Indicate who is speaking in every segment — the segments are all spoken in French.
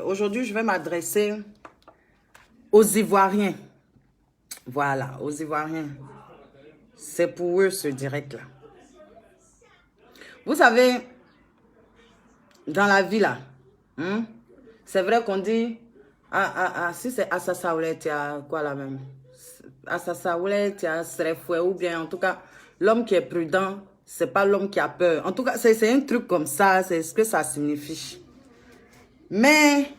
Speaker 1: Aujourd'hui, je vais m'adresser aux Ivoiriens. Voilà, aux Ivoiriens. C'est pour eux ce direct-là. Vous savez, dans la vie là, c'est vrai qu'on dit, si c'est Assasaoulé, tu as quoi là même? Assasaoulé, tu as Srefoué, ou bien en tout cas, l'homme qui est prudent, c'est pas l'homme qui a peur. En tout cas, c'est un truc comme ça, c'est ce que ça signifie. Mais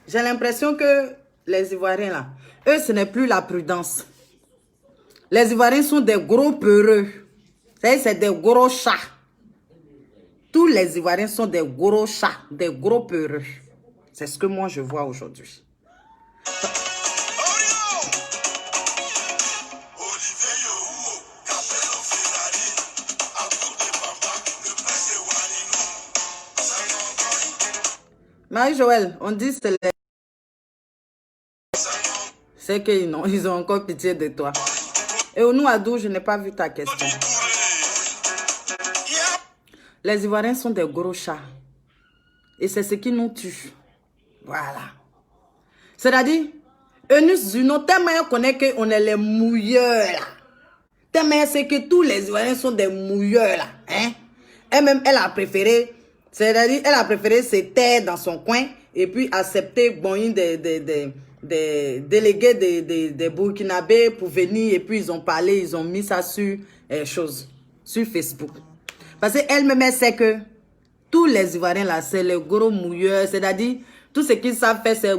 Speaker 1: j'ai l'impression que les Ivoiriens là, eux, ce n'est plus la prudence. Les Ivoiriens sont des gros peureux. C'est des gros chats. Tous les Ivoiriens sont des gros chats, des gros peureux. C'est ce que moi je vois aujourd'hui. Marie-Joël, on dit c'est qu'ils ils ont encore pitié de toi. Et au Nouadou, je n'ai pas vu ta question. Les Ivoiriens sont des gros chats. Et c'est ce qui nous tue. Voilà. C'est-à-dire, Eunice Zuno, tellement on connaît qu'on est les mouilleurs là. Tellement c'est que tous les Ivoiriens sont des mouilleurs là. Hein? Elle-même, elle a préféré, c'est-à-dire, elle a préféré se taire dans son coin et puis accepter des délégués des Burkinabés pour venir et puis ils ont parlé, ils ont mis ça sur sur Facebook. Parce qu'elle-même, elle sait que tous les Ivoiriens là, c'est les gros mouilleurs, c'est-à-dire, tout ce qu'ils savent faire, c'est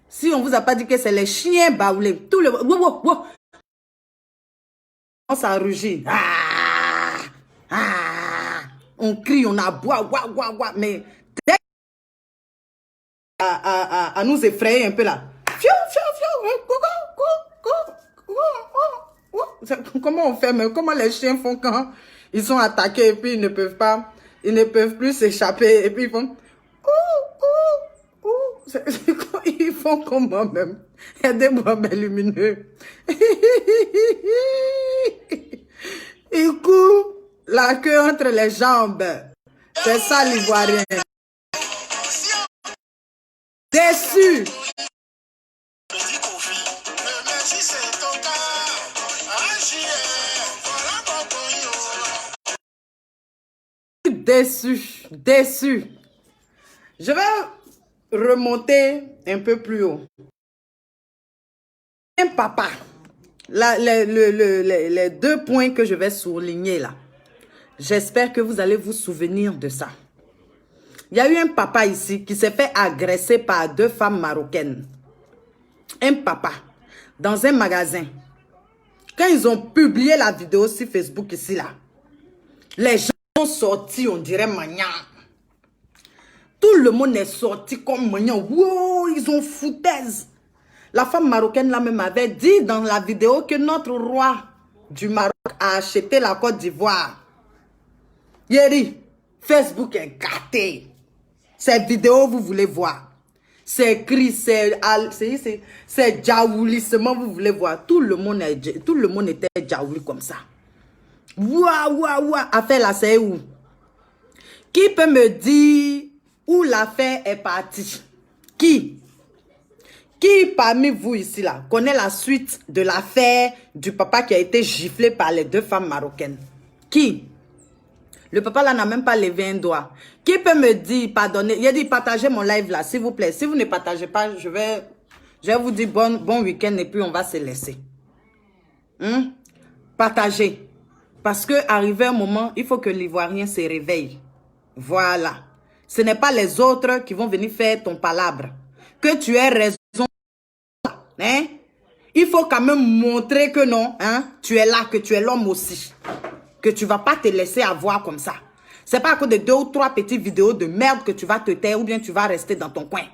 Speaker 1: si on vous a pas dit que c'est les chiens baoulés, tous les on s'en rugit. On crie, on aboie, mais dès à nous effrayer un peu là. Comment on fait, mais comment les chiens font quand ils sont attaqués et puis ils ne peuvent plus s'échapper et puis ils font ils font comment même? Aidez-moi, mes lumineux. Ils courent la queue entre les jambes. C'est ça l'Ivoirien. Déçu. Déçu. Je vais remonter un peu plus haut. Un papa. Là, les deux points que je vais souligner là. J'espère que vous allez vous souvenir de ça. Il y a eu un papa ici qui s'est fait agresser par deux femmes marocaines. Un papa, dans un magasin. Quand ils ont publié la vidéo sur Facebook ici là, les gens sont sortis, on dirait magnan. Tout le monde est sorti comme magnan. Wow, ils ont foutaise. La femme marocaine là même avait dit dans la vidéo que notre roi du Maroc a acheté la Côte d'Ivoire. Yeri, Facebook est gâté. Cette vidéo, vous voulez voir. C'est cri, c'est jaoulissement, vous voulez voir. Tout le monde était jaouli comme ça. Ouah. Affaire là, c'est où? Qui peut me dire où l'affaire est partie? Qui parmi vous ici là connaît la suite de l'affaire du papa qui a été giflé par les deux femmes marocaines? Qui? Le papa là n'a même pas levé un doigt. Qui peut me dire, pardonnez, il a dit partagez mon live là, s'il vous plaît. Si vous ne partagez pas, je vais vous dire bon week-end et puis on va se laisser. Partagez. Parce que arrivé un moment, il faut que l'Ivoirien se réveille. Voilà. Ce n'est pas les autres qui vont venir faire ton palabre. Que tu aies raison. Hein? Il faut quand même montrer que non, hein? Tu es là, que tu es l'homme aussi. Que tu ne vas pas te laisser avoir comme ça. C'est pas à cause de 2 ou 3 petites vidéos de merde que tu vas te taire ou bien tu vas rester dans ton coin.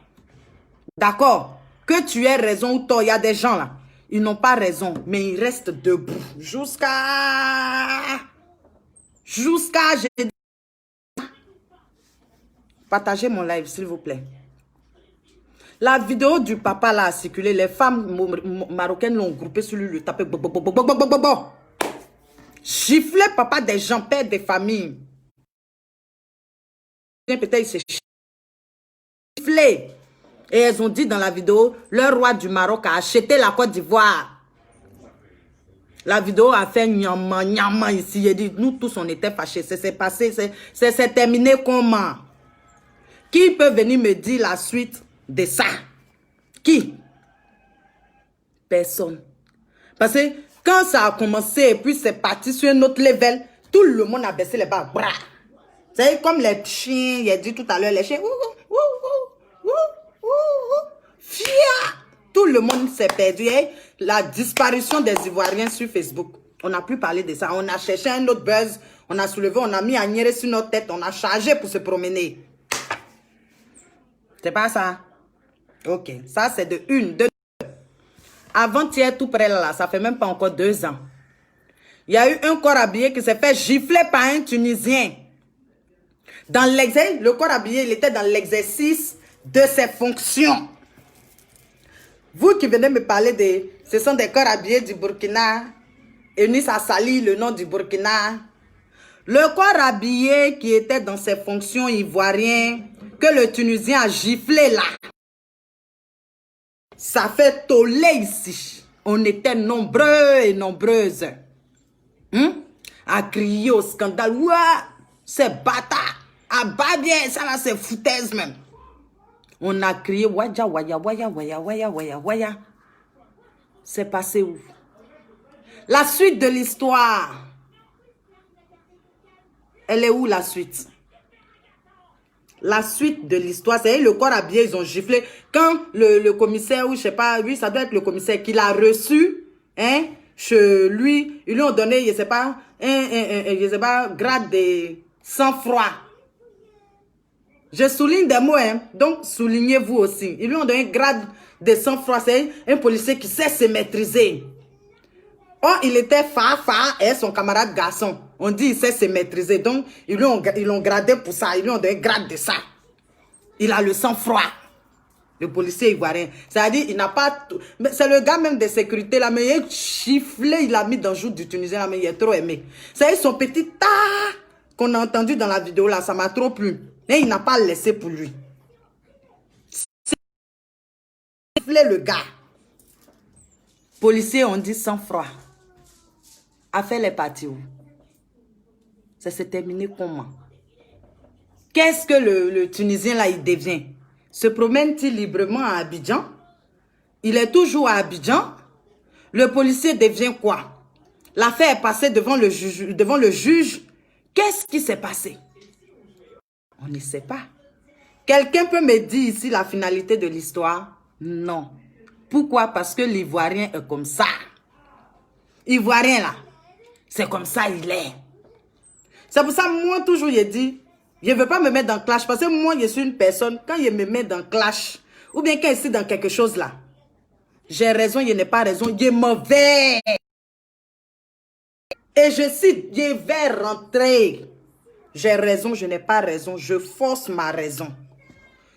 Speaker 1: D'accord? Que tu aies raison ou tort, il y a des gens là. Ils n'ont pas raison, mais ils restent debout. Partagez mon live, s'il vous plaît. La vidéo du papa là a circulé. Les femmes marocaines l'ont groupé sur lui, le taper. Gifler papa des gens, père des familles. peut-être il s'est giflé. Et elles ont dit dans la vidéo, le roi du Maroc a acheté la Côte d'Ivoire. La vidéo a fait nyama, nyama ici. Il dit, nous tous, on était fâchés. C'est passé, c'est terminé comment? Qui peut venir me dire la suite de ça? Qui? Personne. Parce que quand ça a commencé et puis c'est parti sur un autre level, tout le monde a baissé les bras. C'est comme les chiens, il a dit tout à l'heure, les chiens. Fia! Tout le monde s'est perdu. Hein? La disparition des Ivoiriens sur Facebook. On n'a plus parlé de ça. On a cherché un autre buzz. On a soulevé, on a mis un niéré sur notre tête. On a chargé pour se promener. C'est pas ça? Ok. Ça, c'est de une, deux. Avant-hier, tout près là, ça fait même pas encore 2 ans. Il y a eu un corps habillé qui s'est fait gifler par un Tunisien. Dans l'exercice, le corps habillé, il était dans l'exercice de ses fonctions. Vous qui venez me parler de... Ce sont des corps habillés du Burkina. Eunice a sali le nom du Burkina. Le corps habillé qui était dans ses fonctions ivoiriennes, que le Tunisien a giflé là. Ça fait toller ici. On était nombreux et nombreuses. À crier au scandale. Ouais, c'est bâtard. Ah bah bien, ça là c'est foutaise même. On a crié Waja, waya, waya, waya, waya, waya, waya. C'est passé où? La suite de l'histoire. Elle est où la suite? La suite de l'histoire, c'est le corps habillé, ils ont giflé. Quand le commissaire, ou je sais pas, oui, ça doit être le commissaire qui l'a reçu, hein, chez lui, ils lui ont donné, je sais pas, je sais pas, grade de sang-froid. Je souligne des mots, hein, donc soulignez-vous aussi. Ils lui ont donné grade de sang-froid, c'est un policier qui sait se maîtriser. Oh, il était fa et son camarade garçon. On dit il sait se maîtriser. Donc, ils l'ont gradé pour ça. Ils lui ont donné grade de ça. Il a le sang froid. Le policier ivoirien. C'est-à-dire, il n'a pas... C'est le gars même de sécurité là. Mais il est chifflé. Il a mis dans le jour du Tunisien là. Mais il est trop aimé. C'est son petit ta qu'on a entendu dans la vidéo là. Ça m'a trop plu. Et il n'a pas laissé pour lui. Chifflé le gars. Policier, on dit sang froid. Affaire est partie où? Ça s'est terminé comment? Qu'est-ce que le Tunisien là, il devient? Se promène-t-il librement à Abidjan? Il est toujours à Abidjan? Le policier devient quoi? L'affaire est passée devant le juge. Qu'est-ce qui s'est passé? On ne sait pas. Quelqu'un peut me dire ici la finalité de l'histoire? Non. Pourquoi? Parce que l'Ivoirien est comme ça. Ivoirien là. C'est comme ça, il est. C'est pour ça, moi, toujours, je dis, je ne veux pas me mettre dans le clash. Parce que moi, je suis une personne, quand je me mets dans le clash, ou bien quand je suis dans quelque chose là, j'ai raison, je n'ai pas raison, je m'en vais. Et je cite, je vais rentrer. J'ai raison, je n'ai pas raison, je force ma raison.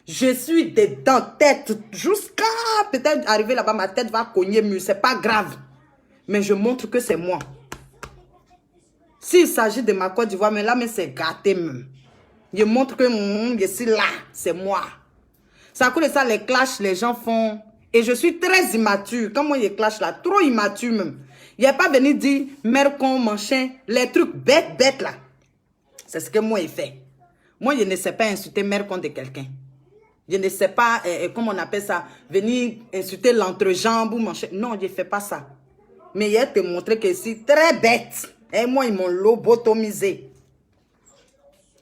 Speaker 1: Je suis dedans, tête, jusqu'à peut-être arriver là-bas, ma tête va cogner mieux, c'est pas grave. Mais je montre que c'est moi. S'il s'agit de ma Côte d'Ivoire, mais là, mais c'est gâté même. Je montre que je suis là, c'est moi. C'est à cause de ça, les clashs, les gens font... Et je suis très immature. Quand moi, je clash là, trop immature même. Il n'y a pas venu dire, mère con, machin, les trucs bêtes là. C'est ce que moi, je fais. Moi, je ne sais pas insulter mère con de quelqu'un. Je ne sais pas, comment on appelle ça, venir insulter l'entrejambe ou machin. Non, je ne fais pas ça. Mais il a te montrer que je suis très bête. Et moi, ils m'ont lobotomisé.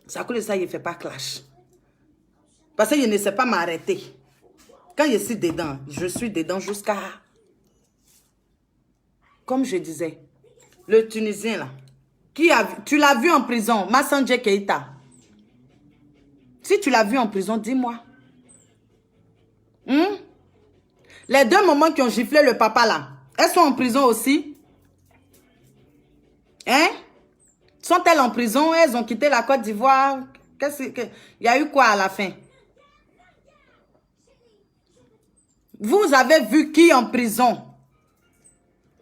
Speaker 1: C'est à cause de ça, je ne fais pas clash. Parce que je ne sais pas m'arrêter. Quand je suis dedans jusqu'à... Comme je disais, le Tunisien là, tu l'as vu en prison, Massandje Keïta. Si tu l'as vu en prison, dis-moi. Les 2 mamans qui ont giflé le papa là, elles sont en prison aussi? Hein? Sont-elles en prison? Elles ont quitté la Côte d'Ivoire? Il y a eu quoi à la fin? Vous avez vu qui en prison?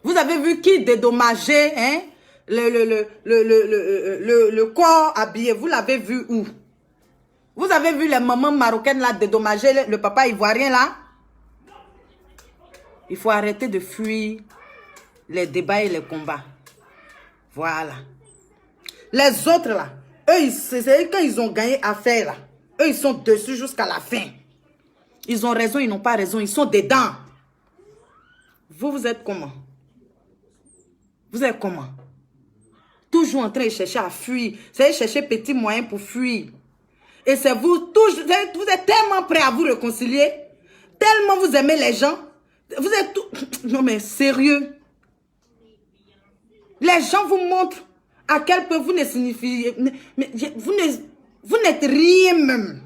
Speaker 1: Vous avez vu qui dédommager, hein? Le corps habillé? Vous l'avez vu où? Vous avez vu les mamans marocaines là dédommager le papa ivoirien là? Il faut arrêter de fuir les débats et les combats. Voilà. Les autres là, eux, c'est quand ils ont gagné affaire là, eux ils sont dessus jusqu'à la fin. Ils ont raison, ils n'ont pas raison, ils sont dedans. Vous êtes comment? Vous êtes comment? Toujours en train de chercher à fuir. C'est chercher petits moyens pour fuir. Et c'est vous, toujours, vous êtes tellement prêts à vous réconcilier. Tellement vous aimez les gens. Vous êtes tout... Non mais sérieux. Les gens vous montrent à quel point vous ne signifiez... Mais vous n'êtes rien même.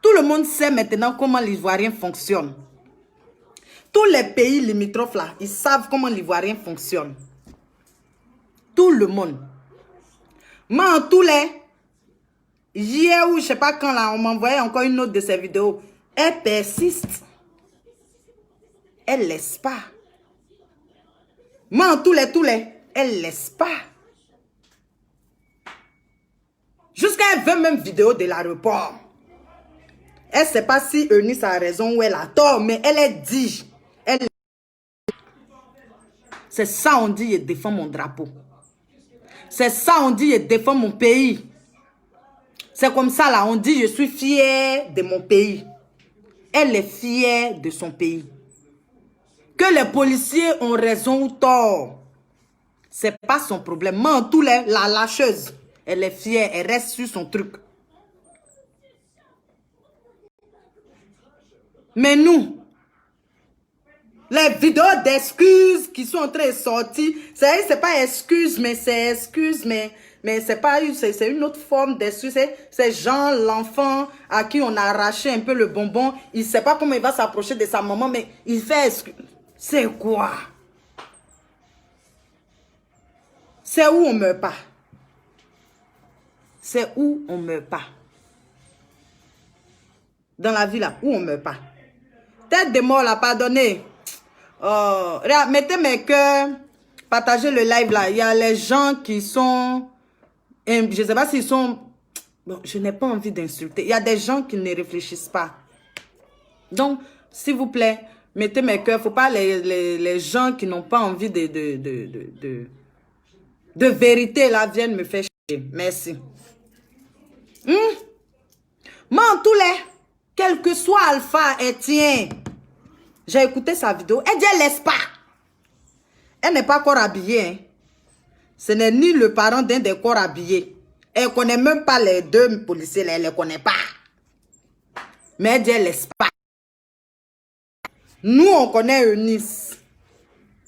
Speaker 1: Tout le monde sait maintenant comment l'Ivoirien fonctionne. Tous les pays limitrophes là, ils savent comment l'Ivoirien fonctionne. Tout le monde. Moi, en tous les... Hier ou je sais pas quand là, on m'envoyait encore une autre de ces vidéos. Elle persiste. Elle laisse pas. Moi, en tous les, elle laisse pas. Jusqu'à elle veut même vidéo de l'aéroport. Elle sait pas si Eunice a raison ou elle a tort, mais elle est dit. C'est ça on dit, je défends mon drapeau. C'est ça on dit, je défends mon pays. C'est comme ça là, on dit je suis fière de mon pays. Elle est fière de son pays. Que les policiers ont raison ou tort, c'est pas son problème. Mais en tous les, la lâcheuse, elle est fière, elle reste sur son truc. Mais nous, les vidéos d'excuses qui sont en train de sortir, c'est pas excuse, mais c'est excuse, mais c'est pas c'est une autre forme d'excuse. C'est genre l'enfant à qui on a arraché un peu le bonbon, il sait pas comment il va s'approcher de sa maman, mais il fait excuse. C'est quoi? C'est où on meurt pas. C'est où on meurt pas. Dans la vie là, où on meurt pas. Tête de mort là, pardonnez. Regarde, mettez mes cœurs, partagez le live là. Il y a les gens qui sont... Je ne sais pas s'ils sont... Bon, je n'ai pas envie d'insulter. Il y a des gens qui ne réfléchissent pas. Donc, s'il vous plaît, mettez mes cœurs. Il ne faut pas les gens qui n'ont pas envie de vérité là viennent me faire chier. Merci. Moi, en tous les... Quel que soit Alpha Etienne, j'ai écouté sa vidéo. Elle dit elle laisse pas. Elle n'est pas encore habillée. Hein. Ce n'est ni le parent d'un des corps habillés. Elle ne connaît même pas les deux policiers. Elle ne les connaît pas. Mais elle dit elle laisse pas. Nous, on connaît Eunice.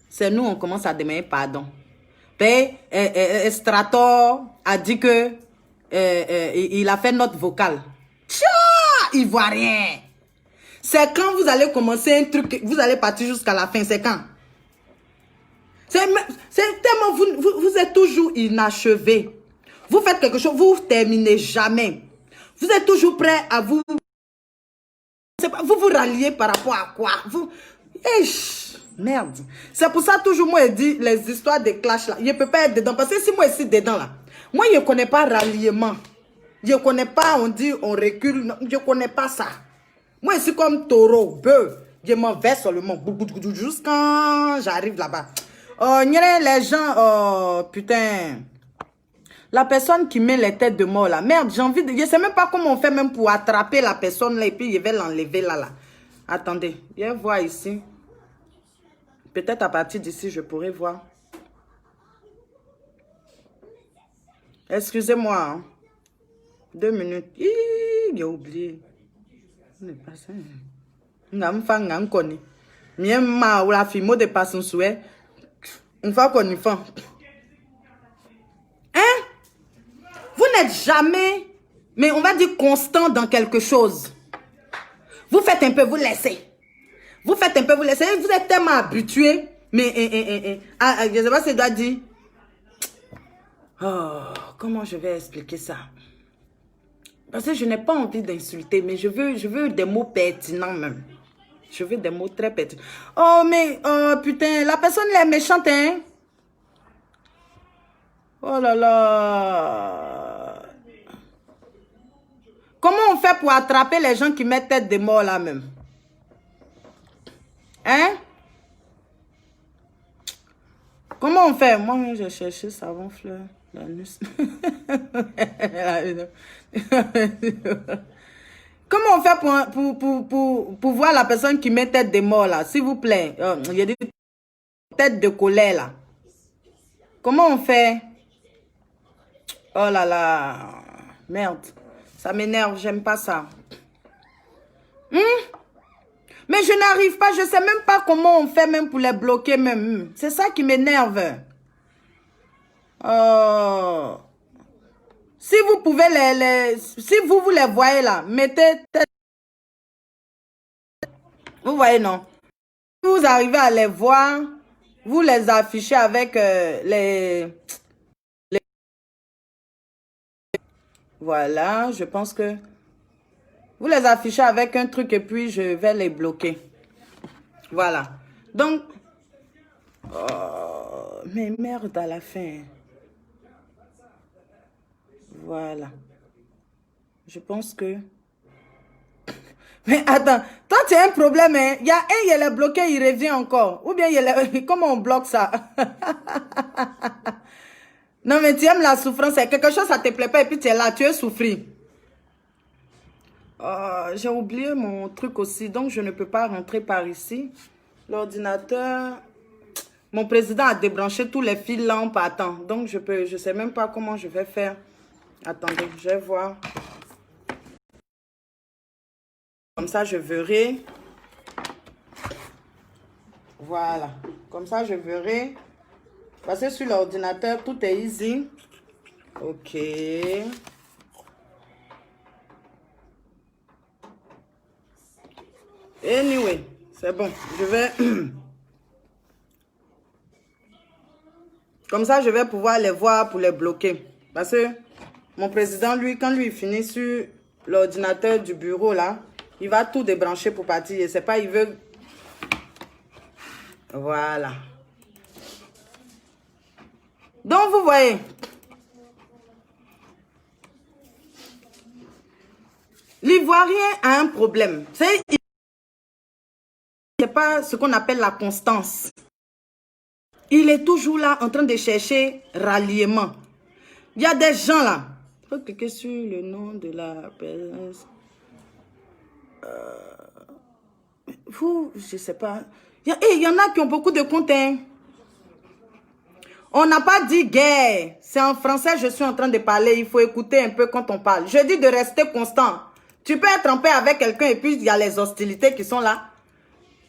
Speaker 1: C'est nous, on commence à demander pardon. Strator a dit que il a fait notre vocale. Tcha! Ivoirien. C'est quand vous allez commencer un truc, vous allez partir jusqu'à la fin. C'est quand? C'est tellement, vous êtes toujours inachevé. Vous faites quelque chose, vous ne terminez jamais. Vous êtes toujours prêt à vous... Vous vous ralliez par rapport à quoi? Vous... Merde. C'est pour ça toujours moi je dis les histoires de clash là. Je ne peux pas être dedans. Parce que si moi je suis dedans là, moi je ne connais pas ralliement. Je ne connais pas, on dit, on recule. Non, je ne connais pas ça. Moi, je suis comme taureau, bœuf. Je m'en vais seulement. Juste quand j'arrive là-bas. Les gens, putain. La personne qui met les têtes de mort là. Merde, j'ai envie de... Je ne sais même pas comment on fait même pour attraper la personne là. Et puis, je vais l'enlever là. Attendez, viens voir ici. Peut-être à partir d'ici, je pourrai voir. Excusez-moi. Hein. 2 minutes. J'ai oublié. Ce n'est pas ça. La fille de pas son souhait. Une fois qu'on y fait. Hein? Vous n'êtes jamais, mais on va dire constant dans quelque chose. Vous faites un peu, vous laissez. Vous faites un peu, vous laissez. Vous êtes tellement habitué. Mais, je ne sais pas si je dois dire. Oh, comment je vais expliquer ça? Parce que je n'ai pas envie d'insulter, mais je veux des mots pertinents même. Je veux des mots très pertinents. Oh, mais, putain, la personne elle est méchante, hein? Oh là là. fait pour attraper les gens qui mettent tête de mort là même? Hein? Comment on fait? Moi, j'ai cherché savon fleur d'anus. Comment on fait pour voir la personne qui met tête de mort là? S'il vous plaît. J'ai dit tête de colère là. Comment on fait? Oh là là. Merde. Ça m'énerve. J'aime pas ça. Mais je n'arrive pas. Je sais même pas comment on fait même pour les bloquer même. C'est ça qui m'énerve. Oh. Si vous pouvez si vous les voyez là, mettez tête. Vous voyez non? Si vous arrivez à les voir, vous les affichez avec Voilà, je pense que vous les affichez avec un truc et puis je vais les bloquer. Voilà. Donc, oh, mais merde à la fin. Voilà. Je pense que... Mais attends, toi tu as un problème, hein? Il y a un, il est bloqué, il revient encore. Ou bien, comment on bloque ça? Non, mais tu aimes la souffrance. C'est quelque chose, ça te plaît pas et puis tu es là, tu es souffrir. J'ai oublié mon truc aussi, donc je ne peux pas rentrer par ici. L'ordinateur... Mon président a débranché tous les fils lampes. Attends, donc je sais même pas comment je vais faire. Attendez, je vais voir. Comme ça, je verrai. Voilà. Comme ça, je verrai. Parce que sur l'ordinateur, tout est easy. Ok. Anyway, c'est bon. Je vais... Comme ça, je vais pouvoir les voir pour les bloquer. Parce que mon président, lui, quand lui finit sur l'ordinateur du bureau, là, il va tout débrancher pour partir. Je sais pas, il veut... Voilà. Donc, vous voyez. L'Ivoirien a un problème. C'est pas ce qu'on appelle la constance. Il est toujours là en train de chercher ralliement. Il y a des gens là. Il faut cliquer sur le nom de la personne. Vous, je sais pas. Il y en a qui ont beaucoup de comptes. Hein. On n'a pas dit guerre. C'est en français, je suis en train de parler. Il faut écouter un peu quand on parle. Je dis de rester constant. Tu peux être en paix avec quelqu'un et puis il y a les hostilités qui sont là.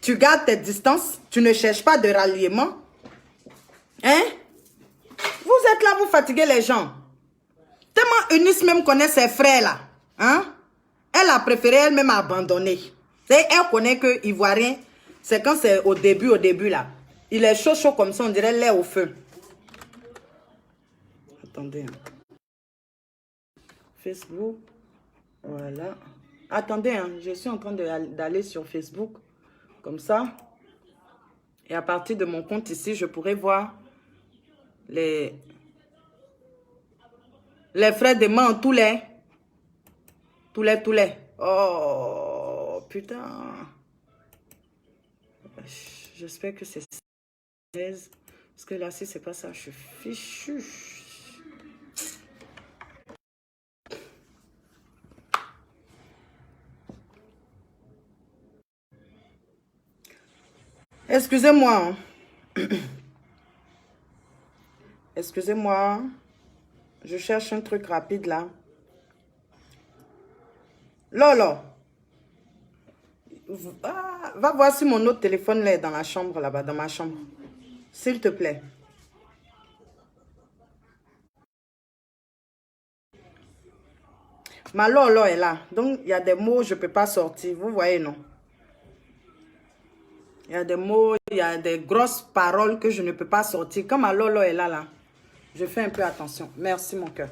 Speaker 1: Tu gardes tes distances. Tu ne cherches pas de ralliement. Hein? Vous êtes là, vous fatiguez les gens. Tellement Eunice même connaît ses frères là. Hein? Elle a préféré elle-même abandonner. Elle connaît que Ivoirien, c'est quand c'est au début là. Il est chaud comme ça, on dirait l'air au feu. Attendez. Facebook. Voilà. Attendez, hein, je suis en train d'aller sur Facebook. Comme ça. Et à partir de mon compte ici, je pourrais voir les frais de main, tous les. Oh, putain. J'espère que c'est 16. Parce que là, si c'est pas ça, je suis fichu. Excusez-moi. Excusez-moi. Je cherche un truc rapide là. Lolo. Va voir si mon autre téléphone là est dans la chambre là-bas, dans ma chambre. S'il te plaît. Ma Lolo est là. Donc, il y a des mots, je ne peux pas sortir. Vous voyez, non? Il y a des mots, il y a des grosses paroles que je ne peux pas sortir. Quand ma Lolo est là, là, je fais un peu attention. Merci, mon cœur.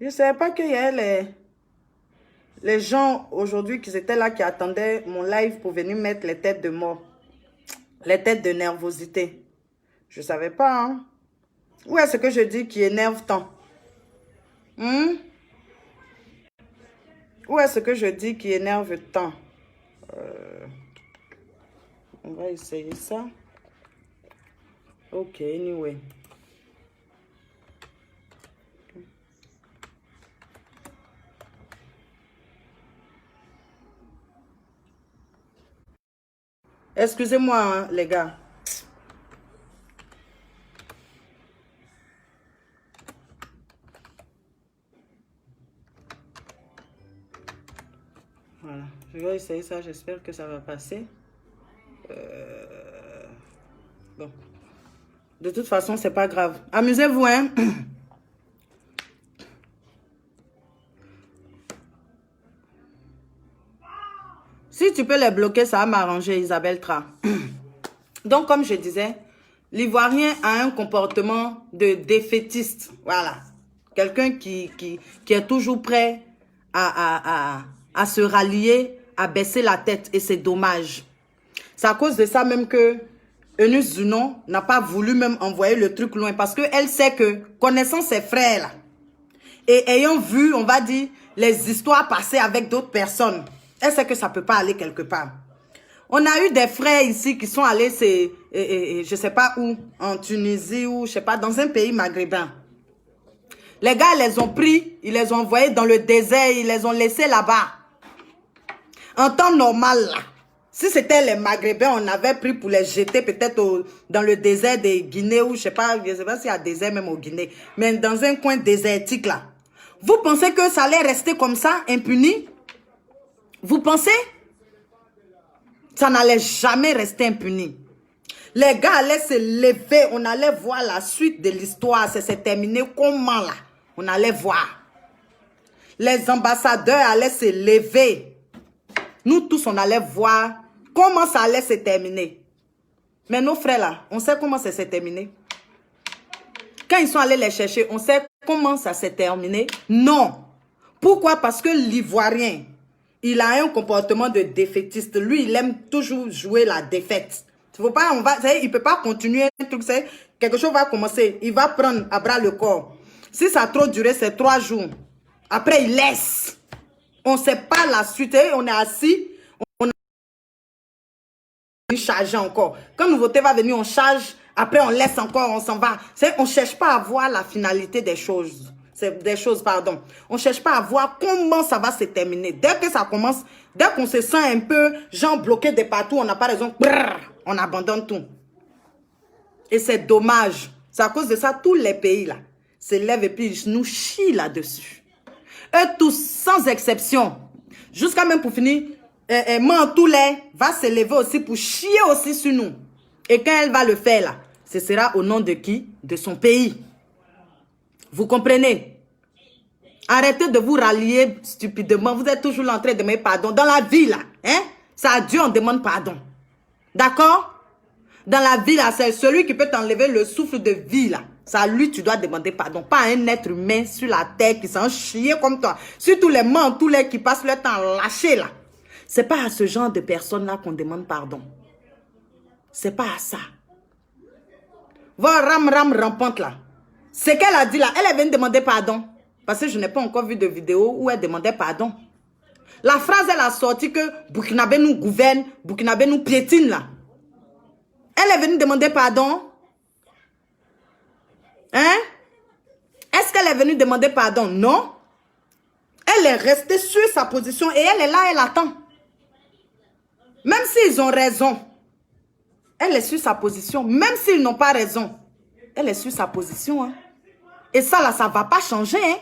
Speaker 1: Je ne savais pas qu'il y avait les gens aujourd'hui qui étaient là, qui attendaient mon live pour venir mettre les têtes de mort. Les têtes de nervosité. Je ne savais pas, hein. Où est-ce que je dis qui énerve tant? Où est-ce que je dis qui énerve tant? On va essayer ça. Ok, anyway. Excusez-moi, hein, les gars. Voilà, je vais essayer ça, j'espère que ça va passer. Bon. De toute façon, c'est pas grave. Amusez-vous, hein. Si tu peux les bloquer, ça va m'arranger, Isabelle Tra. Donc, comme je disais, l'Ivoirien a un comportement de défaitiste. Voilà. Quelqu'un qui est toujours prêt à se rallier, à baisser la tête. Et c'est dommage. C'est à cause de ça même que Eunice Zunon n'a pas voulu même envoyer le truc loin. Parce qu'elle sait que, connaissant ses frères, là, et ayant vu, on va dire, les histoires passées avec d'autres personnes, elle sait que ça ne peut pas aller quelque part. On a eu des frères ici qui sont allés, je ne sais pas où, en Tunisie ou je ne sais pas, dans un pays maghrébin. Les gars, ils les ont pris, ils les ont envoyés dans le désert, ils les ont laissés là-bas. En temps normal, là, si c'était les Maghrébins, on avait pris pour les jeter peut-être dans le désert de Guinée ou je ne sais pas s'il y a désert même au Guinée, mais dans un coin désertique là. Vous pensez que ça allait rester comme ça, impuni? Vous pensez? Ça n'allait jamais rester impuni. Les gars allaient se lever, on allait voir la suite de l'histoire. Ça s'est terminé comment là? On allait voir. Les ambassadeurs allaient se lever. Nous tous, on allait voir comment ça allait se terminer. Mais nos frères là, on sait comment ça s'est terminé. Quand ils sont allés les chercher, on sait comment ça s'est terminé? Non. Pourquoi? Parce que l'Ivoirien, il a un comportement de défaitiste. Lui, il aime toujours jouer la défaite. Faut pas, il ne peut pas continuer un truc. Quelque chose va commencer. Il va prendre à bras le corps. Si ça a trop duré, c'est 3 jours. Après, il laisse. On ne sait pas la suite. On est assis. On a chargé encore. Quand nouveauté va venir, on charge. Après, on laisse encore, on s'en va. On ne cherche pas à voir la finalité des choses. Pardon. On ne cherche pas à voir comment ça va se terminer. Dès que ça commence, dès qu'on se sent un peu, genre bloqué de partout, on n'a pas raison, brrr, on abandonne tout. Et c'est dommage. C'est à cause de ça, tous les pays là se lèvent et puis ils nous chient là-dessus. Eux tous, sans exception, jusqu'à même pour finir, Mantoulé va se lever aussi pour chier aussi sur nous. Et quand elle va le faire là, ce sera au nom de qui? De son pays. Vous comprenez? Arrêtez de vous rallier stupidement. Vous êtes toujours en train de demander pardon. Dans la vie, là, hein? C'est à Dieu on demande pardon. D'accord? Dans la vie, là, c'est celui qui peut t'enlever le souffle de vie, là. C'est à lui tu dois demander pardon. Pas à un être humain sur la terre qui s'en chie comme toi. Surtout les mentoules qui passent leur temps lâchés, là. C'est pas à ce genre de personnes-là qu'on demande pardon. C'est pas à ça. Voir ram rampante, là. Ce qu'elle a dit là, elle est venue demander pardon. Parce que je n'ai pas encore vu de vidéo où elle demandait pardon. La phrase, elle a sorti que Burkinabé nous gouverne, Burkinabé nous piétine là. Elle est venue demander pardon. Hein? Est-ce qu'elle est venue demander pardon? Non. Elle est restée sur sa position et elle est là, elle attend. Même s'ils ont raison, elle est sur sa position. Même s'ils n'ont pas raison, elle est sur sa position. Hein? Et ça, là, ça ne va pas changer. Hein?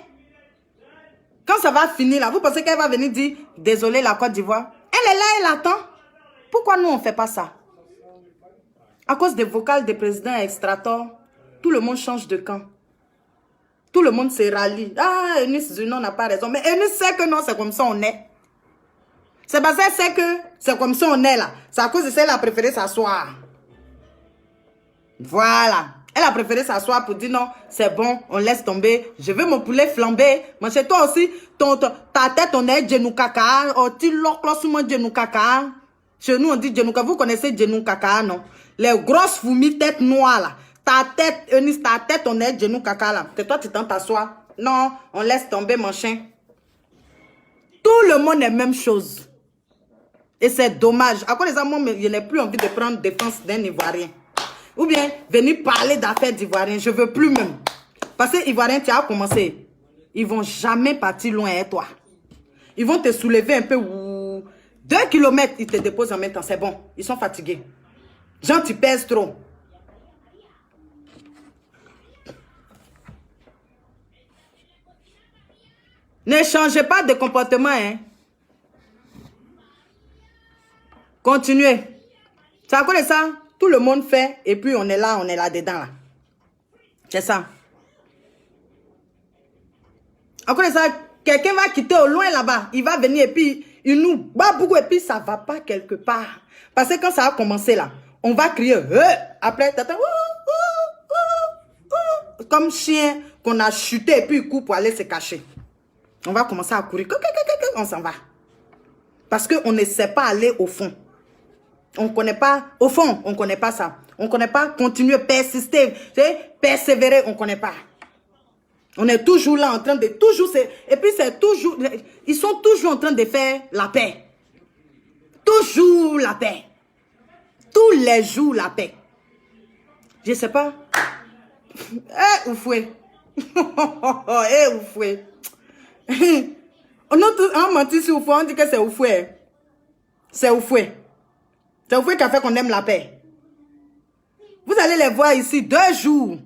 Speaker 1: Quand ça va finir, là, vous pensez qu'elle va venir dire « Désolé, la Côte d'Ivoire ». Elle est là, elle attend. Pourquoi nous, on ne fait pas ça? À cause des vocales des présidents extrators, tout le monde change de camp. Tout le monde se rallie. Ah, Eunice Zunon n'a pas raison. Mais Eunice sait que non, c'est comme ça on est. C'est parce qu'elle sait que c'est comme ça on est là. C'est à cause de ça qu'elle a préféré s'asseoir. Voilà. Elle a préféré s'asseoir pour dire non, c'est bon, on laisse tomber. Je veux mon poulet flambé. Mais chez toi aussi, ta tête, on est genou caca. Oh, tu l'oclos sur mon genou caca. Chez nous, on dit Djenou Kaka. Vous connaissez Djenou Kaka, non? Les grosses fourmis tête noire, là. Ta tête, Eunice, ta tête, on est Djenou Kaka, là. C'est toi, tu t'en t'assois. Non, on laisse tomber mon chien. Tout le monde est même chose. Et c'est dommage. À quoi les amants, je n'ai plus envie de prendre défense d'un Ivoirien. Ou bien, venir parler d'affaires d'Ivoirien. Je ne veux plus même. Parce que Ivoirien, tu as commencé. Ils ne vont jamais partir loin avec toi. Ils vont te soulever un peu. 2 kilomètres, ils te déposent en même temps. C'est bon. Ils sont fatigués. Jean, tu pèses trop. Ne changez pas de comportement, hein. Continuez. Ça à quoi de ça? Tout le monde fait et puis on est là dedans là. C'est ça. À quoi de ça? Quelqu'un va quitter au loin là-bas. Il va venir et puis il nous bat beaucoup et puis ça va pas quelque part. Parce que quand ça a commencé là, on va crier. Après, t'attends. Comme chien qu'on a chuté et puis il court pour aller se cacher. On va commencer à courir. On s'en va. Parce qu'on ne sait pas aller au fond. On ne connaît pas, au fond, on ne connaît pas ça. On ne connaît pas continuer, persister, persévérer, on ne connaît pas. On est toujours là en train de toujours, et puis c'est toujours, ils sont toujours en train de faire la paix. Toujours la paix. Tous les jours la paix. Je ne sais pas. Oufoué. Oufoué. On mentit sur Oufoué, on dit que c'est Oufoué. C'est Oufoué. C'est Oufoué qui a fait qu'on aime la paix. Vous allez les voir ici 2 jours.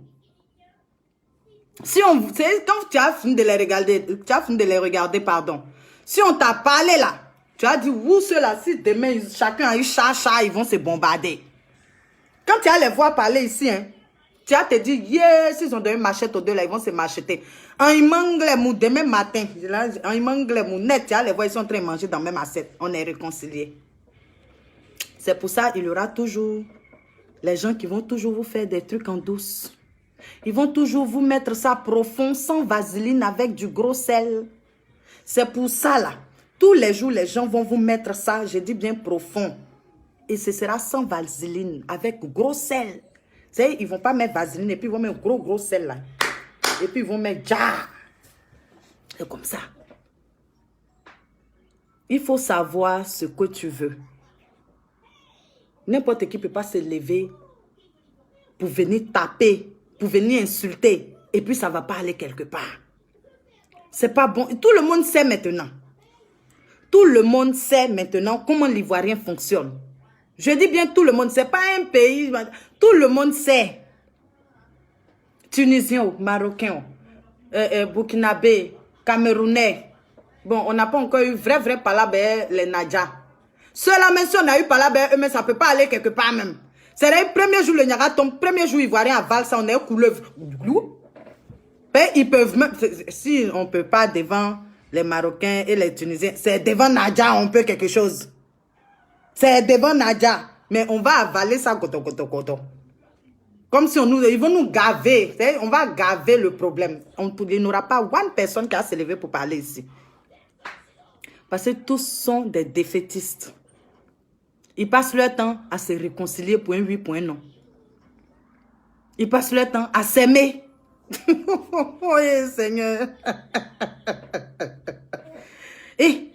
Speaker 1: Si on, quand tu as fini de les regarder, pardon. Si on t'a parlé là, tu as dit, vous ceux-là, si demain chacun a eu chat, ils vont se bombarder. Quand tu as les voir parler ici, hein, tu as te dit, yes, s'ils ont donné une machette aux deux là, ils vont se macheter. En Imangle mou, demain matin, en Imangle mou net, tu as les voir, ils sont en train de manger dans la même assiette. On est réconciliés. C'est pour ça, il y aura toujours les gens qui vont toujours vous faire des trucs en douce. Ils vont toujours vous mettre ça profond, sans vaseline, avec du gros sel. C'est pour ça, là. Tous les jours, les gens vont vous mettre ça, je dis bien profond. Et ce sera sans vaseline, avec gros sel. C'est, ils ne vont pas mettre vaseline, et puis ils vont mettre gros sel, là. Et puis ils vont mettre jar. C'est comme ça. Il faut savoir ce que tu veux. N'importe qui ne peut pas se lever pour venir taper, pour venir insulter, et puis ça ne va pas aller quelque part. C'est pas bon. Tout le monde sait maintenant. Tout le monde sait maintenant comment l'Ivoirien fonctionne. Je dis bien tout le monde. C'est pas un pays. Tout le monde sait. Tunisien, Marocain, Burkinabé, Camerounais. Bon, on n'a pas encore eu vrai palabre, les Nadja. Ceux-là, même si on a eu palabre, eux-mêmes, ça ne peut pas aller quelque part même. C'est le premier jour, le Niagara tombe, premier jour, Ivoirien avale ça, on est couleuvre. Et ils peuvent même, si on ne peut pas devant les Marocains et les Tunisiens, c'est devant Nadja, on peut quelque chose. C'est devant Nadja. Mais on va avaler ça, koto. Comme si ils vont nous gaver. On va gaver le problème. Il n'y aura pas une personne qui va se lever pour parler ici. Parce que tous sont des défaitistes. Ils passent leur temps à se réconcilier pour un oui, pour un non. Ils passent leur temps à s'aimer. Oh Seigneur. Et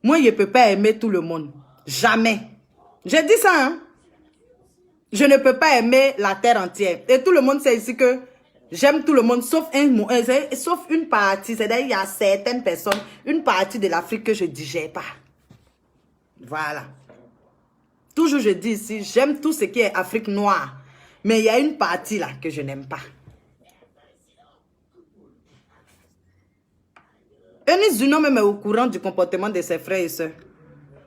Speaker 1: moi, je ne peux pas aimer tout le monde. Jamais. J'ai dit ça, hein. Je ne peux pas aimer la terre entière. Et tout le monde sait ici que j'aime tout le monde, sauf une partie. C'est-à-dire il y a certaines personnes, une partie de l'Afrique que je ne digère pas. Voilà. Toujours je dis ici, j'aime tout ce qui est Afrique noire. Mais il y a une partie là que je n'aime pas. Eunice Dunant même est au courant du comportement de ses frères et sœurs.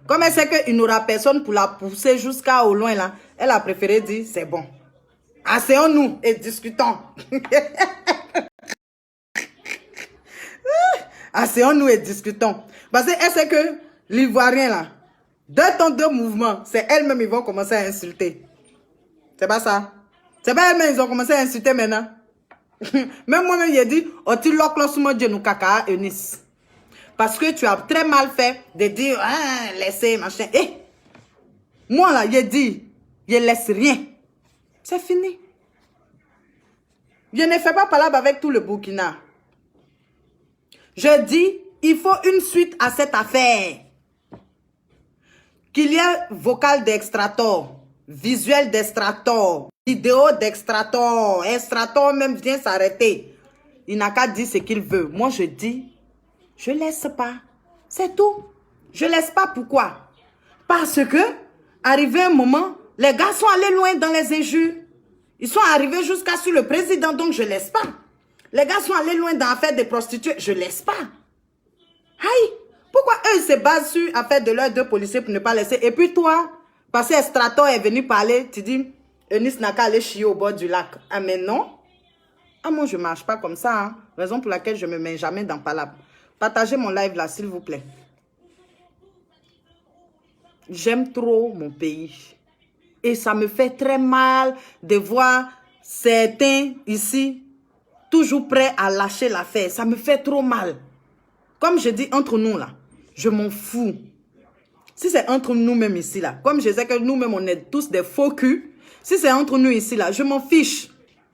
Speaker 1: Comme elle sait qu'il n'aura personne pour la pousser jusqu'à au loin là, elle a préféré dire c'est bon. Asseyons-nous et discutons. Asseyons-nous et discutons. Parce qu'elle sait que l'Ivoirien là, deux mouvements, c'est elle-même ils vont commencer à insulter. C'est pas ça. C'est pas elle-même ils ont commencé à insulter maintenant. Même moi-même j'ai dit, tu l'oclosement de nous caca Eunice. Parce que tu as très mal fait de dire, laissez, machin. Moi, là, j'ai dit, je ne laisse rien. C'est fini. Je ne fais pas palabre avec tout le Burkina. Je dis, il faut une suite à cette affaire. Qu'il y ait vocal d'extrator, visuel d'extrator, vidéo d'extrator. Extrator même vient s'arrêter. Il n'a qu'à dire ce qu'il veut. Moi, je dis, je ne laisse pas. C'est tout. Je ne laisse pas. Pourquoi? Parce que, arrivé un moment, les gars sont allés loin dans les injures. Ils sont arrivés jusqu'à sur le président, donc je ne laisse pas. Les gars sont allés loin dans l'affaire des prostituées, je ne laisse pas. Aïe, pourquoi eux ils se basent sur l'affaire de leurs 2 policiers pour ne pas laisser? Et puis toi, parce que Strator est venu parler, tu dis, Eunice n'a qu'à aller chier au bord du lac. Ah mais non. Ah moi je ne marche pas comme ça. Hein. Raison pour laquelle je ne me mets jamais dans palabre. Partagez mon live là, s'il vous plaît. J'aime trop mon pays. Et ça me fait très mal de voir certains ici toujours prêts à lâcher l'affaire. Ça me fait trop mal. Comme je dis entre nous là, je m'en fous. Si c'est entre nous-mêmes ici là, comme je sais que nous-mêmes on est tous des faux culs, si c'est entre nous ici là, je m'en fiche.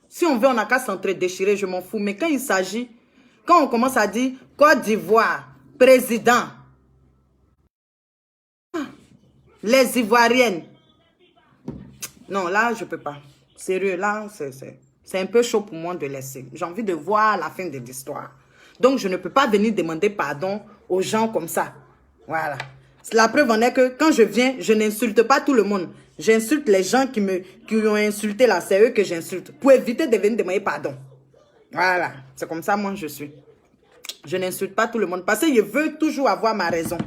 Speaker 1: Si on veut, on n'a qu'à s'entre-déchirer, je m'en fous. Mais quand il s'agit, quand on commence à dire Côte d'Ivoire, président, les Ivoiriennes, non, là, je ne peux pas. Sérieux, là, c'est un peu chaud pour moi de laisser. J'ai envie de voir la fin de l'histoire. Donc, je ne peux pas venir demander pardon aux gens comme ça. Voilà. La preuve en est que quand je viens, je n'insulte pas tout le monde. J'insulte les gens qui ont insulté là. C'est eux que j'insulte. Pour éviter de venir demander pardon. Voilà. C'est comme ça, moi, je suis. Je n'insulte pas tout le monde. Parce que je veux toujours avoir ma raison.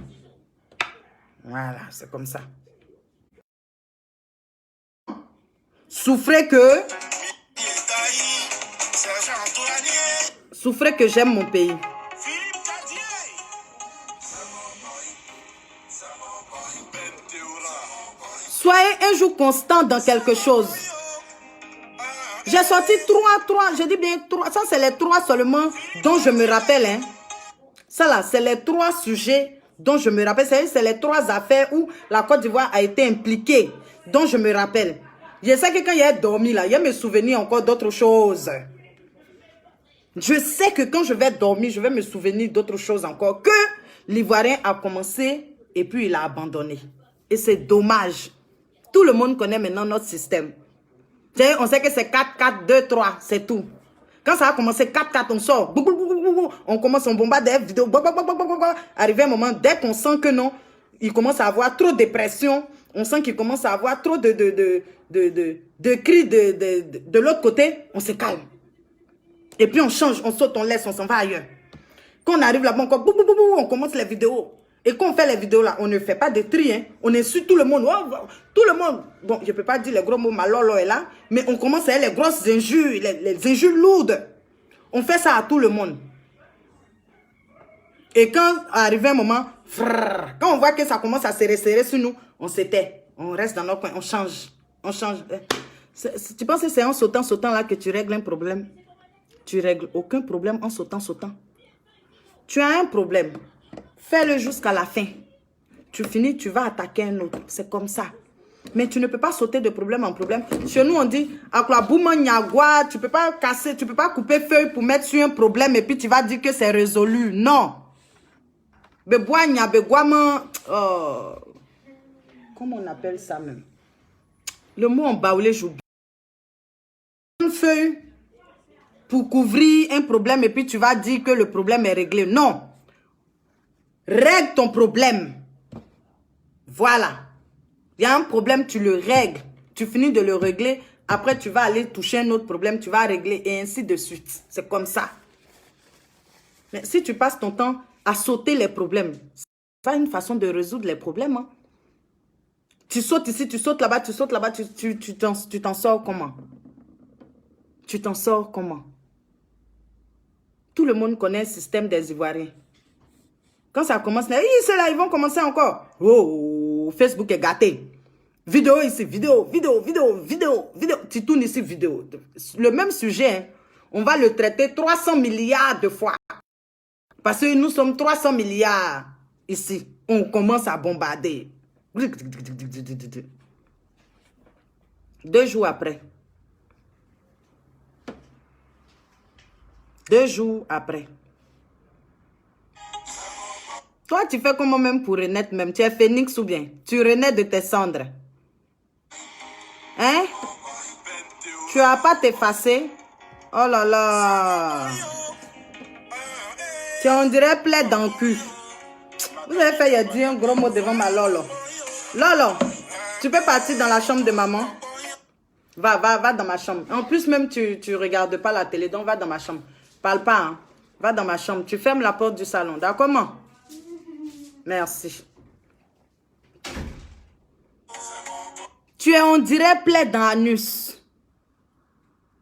Speaker 1: Voilà, c'est comme ça. Souffrez que j'aime mon pays. Soyez un jour constant dans quelque chose. J'ai sorti 3, je dis bien 3. Ça, c'est les 3 seulement dont je me rappelle. Hein. Ça là, c'est les 3 sujets dont je me rappelle. C'est les 3 affaires où la Côte d'Ivoire a été impliquée, dont je me rappelle. Je sais que quand il a dormi là, il me souvenir encore d'autres choses. Je sais que quand je vais dormir, je vais me souvenir d'autres choses encore. Que l'Ivoirien a commencé et puis il a abandonné. Et c'est dommage. Tout le monde connaît maintenant notre système. On sait que c'est 4, 4, 2, 3, c'est tout. Quand ça a commencé 4, 4, on sort. On commence, on bombarde des vidéos. Arrivé un moment, dès qu'on sent que non, il commence à avoir trop de pression. On sent qu'il commence à avoir trop de cris de l'autre côté. On se calme. Et puis on change, on saute, on laisse, on s'en va ailleurs. Quand on arrive là-bas, encore, on commence les vidéos. Et quand on fait les vidéos là, on ne fait pas de tri. Hein. On insulte tout le monde. Tout le monde. Bon, je ne peux pas dire les gros mots malolo est là. Mais on commence à faire les grosses injures, les injures lourdes. On fait ça à tout le monde. Et quand arrive un moment, quand on voit que ça commence à se resserrer sur nous, on se tait. On reste dans notre coin, on change. On change. Tu penses que c'est en sautant là que tu règles un problème? Tu règles aucun problème en sautant. Tu as un problème. Fais-le jusqu'à la fin. Tu finis, tu vas attaquer un autre. C'est comme ça. Mais tu ne peux pas sauter de problème en problème. Chez nous, on dit, tu peux pas casser, tu peux pas couper feuille pour mettre sur un problème et puis tu vas dire que c'est résolu. Non. Comment on appelle ça même? Le mot en baoulé, j'oublie. Une feuille pour couvrir un problème et puis tu vas dire que le problème est réglé. Non. Règle ton problème. Voilà. Il y a un problème, tu le règles. Tu finis de le régler. Après, tu vas aller toucher un autre problème. Tu vas régler et ainsi de suite. C'est comme ça. Mais si tu passes ton temps à sauter les problèmes, c'est pas une façon de résoudre les problèmes. Hein. Tu sautes ici, tu sautes là-bas, tu sautes là-bas. Tu t'en sors comment? Tu t'en sors comment? Tout le monde connaît le système des Ivoiriens. Quand ça commence, c'est là, ils vont commencer encore. Oh, Facebook est gâté. Vidéo ici, vidéo. Tu tournes ici, vidéo. Le même sujet, hein, on va le traiter 300 milliards de fois. Parce que nous sommes 300 milliards ici. On commence à bombarder. 2 jours après. 2 jours après. Toi, tu fais comment même pour renaître même? Tu es phénix ou bien? Tu renais de tes cendres. Hein? Tu n'as pas t'effacer? Oh là là! Tu on dirait plaie dans le cul. Vous avez fait, il a dit un gros mot devant ma Lolo. Lolo, tu peux partir dans la chambre de maman? Va dans ma chambre. En plus, même, tu regardes pas la télé, donc va dans ma chambre. Parle pas, hein. Va dans ma chambre. Tu fermes la porte du salon. D'accord, comment? Merci. Tu es, on dirait, plaie dans l'anus.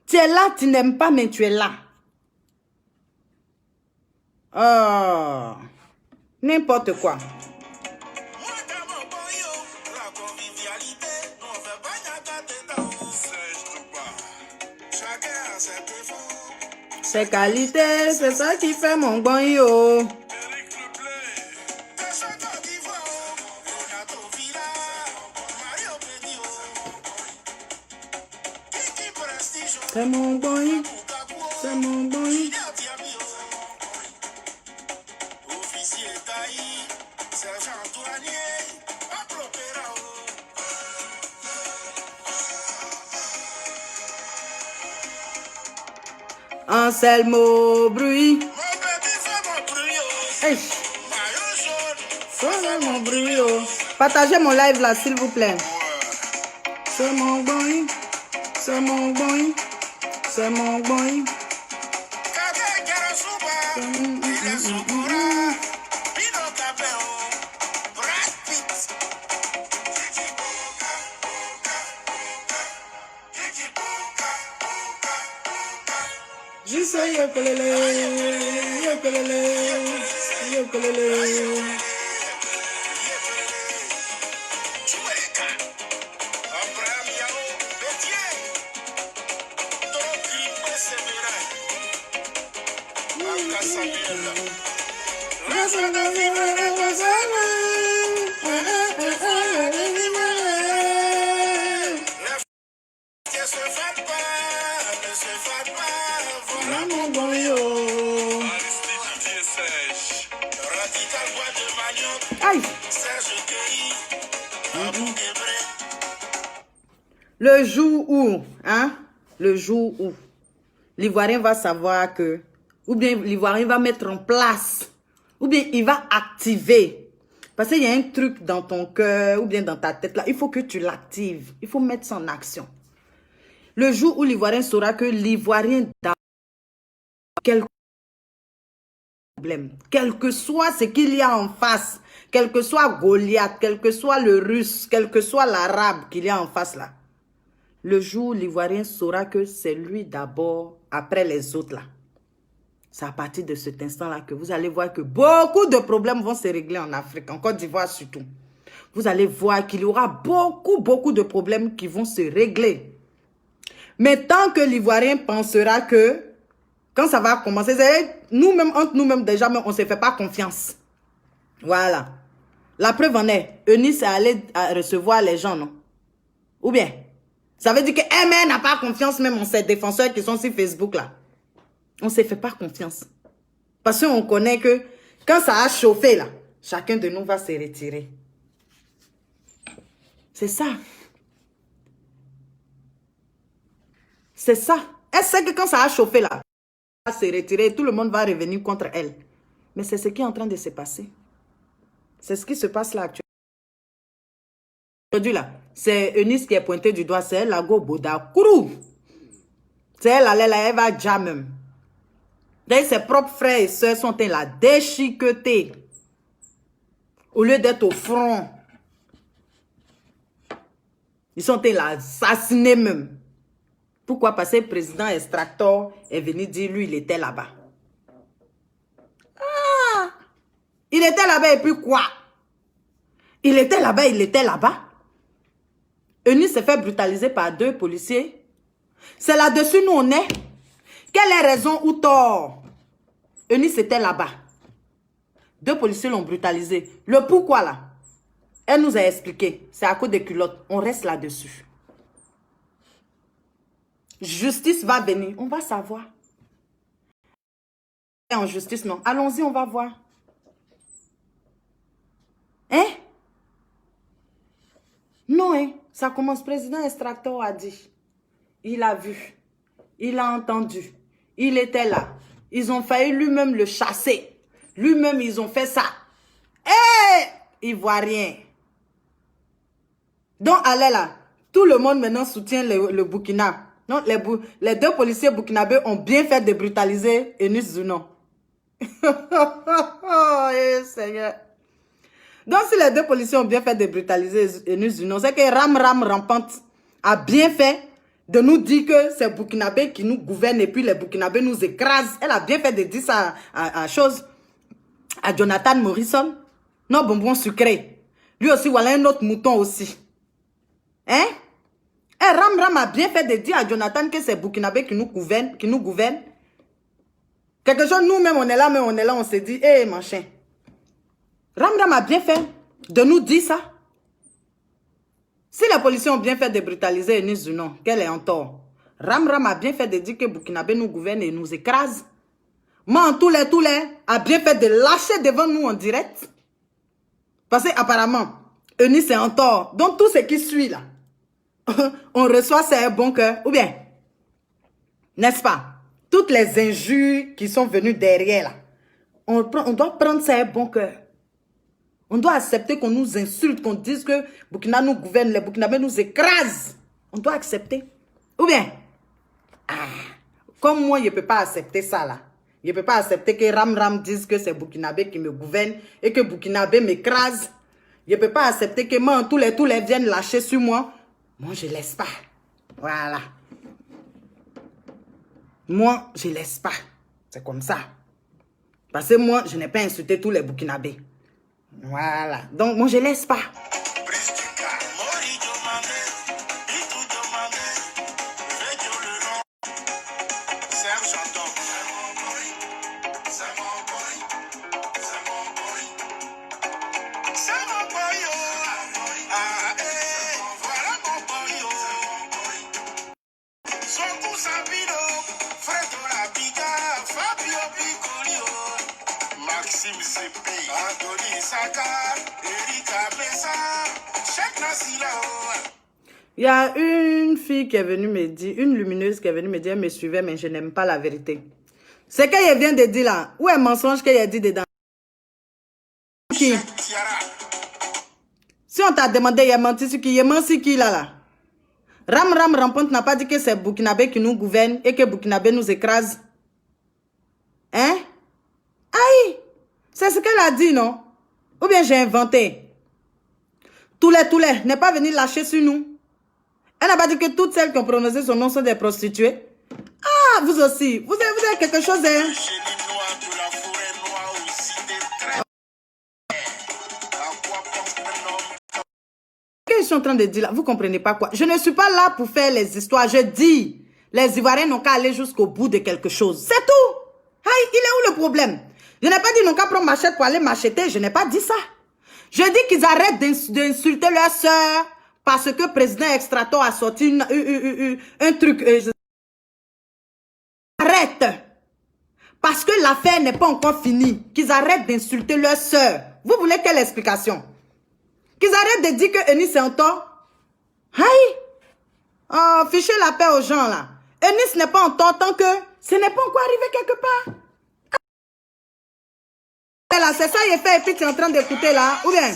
Speaker 1: Tu es là, tu n'aimes pas, mais tu es là. Oh. N'importe quoi. Ses qualités, c'est ça qui fait mon bon yo. C'est mon bon yo. C'est mon bon yo. Anselmo bruit. Hey. C'est mon bruit. Partagez mon live là, s'il vous plaît. C'est mon boy. C'est mon boy. C'est mon boy. Je sais yokelele, yokelele, yokelele. Aïe. Le jour où, le jour où l'Ivoirien va savoir que, ou bien l'Ivoirien va mettre en place, ou bien il va activer. Parce qu'il y a un truc dans ton cœur, ou bien dans ta tête là, il faut que tu l'actives. Il faut mettre ça en action. Le jour où l'Ivoirien saura que l'Ivoirien a quel problème, quel que soit ce qu'il y a en face, quel que soit Goliath, quel que soit le Russe, quel que soit l'Arabe qu'il y a en face là, le jour où l'Ivoirien saura que c'est lui d'abord, après les autres là. C'est à partir de cet instant-là que vous allez voir que beaucoup de problèmes vont se régler en Afrique, en Côte d'Ivoire surtout. Vous allez voir qu'il y aura beaucoup de problèmes qui vont se régler. Mais tant que l'Ivoirien pensera que, quand ça va commencer, nous-mêmes, entre nous-mêmes déjà, on ne se fait pas confiance. Voilà. La preuve en est, Eunice est allée recevoir les gens, non? Ou bien, ça veut dire que elle n'a pas confiance même en ses défenseurs qui sont sur Facebook là. On ne se fait pas confiance. Parce qu'on connaît que quand ça a chauffé là, chacun de nous va se retirer. C'est ça. C'est ça. Elle sait que quand ça a chauffé là, elle va se retirer, tout le monde va revenir contre elle. Mais c'est ce qui est en train de se passer. C'est ce qui se passe là actuellement. Aujourd'hui là, c'est Eunice qui est pointée du doigt, c'est elle la go boda kourou. C'est elle là, elle va déjà même. D'ailleurs, ses propres frères et sœurs sont là déchiquetés. Au lieu d'être au front. Ils sont là assassinés même. Pourquoi? Parce que le président Extractor est venu dire, lui, il était là-bas. Ah! Il était là-bas et puis quoi? Il était là-bas, il était là-bas. Eunice s'est fait brutaliser par 2 policiers. C'est là-dessus nous on est. Quelle est raison ou tort? Eunice était là-bas. 2 policiers l'ont brutalisé. Le pourquoi là? Elle nous a expliqué. C'est à cause des culottes. On reste là-dessus. Justice va venir. On va savoir. En justice, non. Allons-y, on va voir. Hein? Non, hein? Ça commence. Président Extractor a dit. Il a vu. Il a entendu. Il était là. Ils ont failli lui-même le chasser. Lui-même, ils ont fait ça. Eh! Ivoirien. Donc, allez là. Tout le monde maintenant soutient le Burkina. Non, les deux policiers burkinabés ont bien fait de brutaliser Eunice Zounon. Oh, Seigneur. Donc, si les deux policiers ont bien fait de brutaliser Eunice Zounon, c'est que Ram Rampante a bien fait de nous dire que c'est Burkinabé qui nous gouverne et puis les Burkinabés nous écrasent. Elle a bien fait de dire ça à Jonathan Morrison. Non, bonbon sucré. Lui aussi, voilà un autre mouton aussi. Hein? Et Ram a bien fait de dire à Jonathan que c'est Burkinabé qui nous gouverne. Quelque chose, nous-mêmes, on est là, on s'est dit, hé, machin. Ram a bien fait de nous dire ça. Si les policiers ont bien fait de brutaliser Eunice Zounon, qu'elle est en tort. Ram a bien fait de dire que Burkinabé nous gouverne et nous écrase. Moi, tous les, a bien fait de lâcher devant nous en direct. Parce qu'apparemment, Eunice est en tort. Donc, tout ce qui suit là, on reçoit ça un bon cœur. Ou bien, n'est-ce pas? Toutes les injures qui sont venues derrière là, on doit prendre ça un bon cœur. On doit accepter qu'on nous insulte, qu'on dise que Burkina nous gouverne, les Burkinabés nous écrasent. On doit accepter. Ou bien, comme moi, je ne peux pas accepter ça là. Je ne peux pas accepter que Ram dise que c'est Burkinabé qui me gouverne et que Burkinabé m'écrase. Je ne peux pas accepter que moi, tous les viennent lâcher sur moi. Moi, je ne laisse pas. Voilà. Moi, je ne laisse pas. C'est comme ça. Parce que moi, je n'ai pas insulté tous les Burkinabés. Voilà. Donc, moi, je ne laisse pas. Il y a une fille qui est venue me dire, une lumineuse qui est venue me dire, elle me suivait, mais je n'aime pas la vérité. C'est qu'elle vient de dire là. Où est le mensonge qu'elle a dit dedans? Qui? Si on t'a demandé, il a menti sur qui? Il a menti sur qui là? Ram Rampante n'a pas dit que c'est Burkinabé qui nous gouverne et que Burkinabé nous écrase. Hein? Aïe! C'est ce qu'elle a dit, non? Ou bien j'ai inventé? Tous les, n'est pas venu lâcher sur nous. Elle n'a pas dit que toutes celles qui ont prononcé son nom sont des prostituées. Ah, vous aussi. Vous avez quelque chose, hein? Qu'est-ce que je suis en train de dire là? Vous ne comprenez pas quoi? Je ne suis pas là pour faire les histoires. Je dis, les Ivoiriens n'ont qu'à aller jusqu'au bout de quelque chose. C'est tout. Aïe, il est où le problème? Je n'ai pas dit n'ont qu'à prendre machette pour aller m'acheter. Je n'ai pas dit ça. Je dis qu'ils arrêtent d'insulter leur soeur parce que le président Extractor a sorti un truc. Arrête. Parce que l'affaire n'est pas encore finie. Qu'ils arrêtent d'insulter leur soeur. Vous voulez quelle explication? Qu'ils arrêtent de dire que Eunice est en tort. Aïe. Oh, fichez la paix aux gens là. Eunice n'est pas en tort tant que ce n'est pas encore arrivé quelque part. C'est ça qu'il fait et puis tu es en train d'écouter là. Ou bien,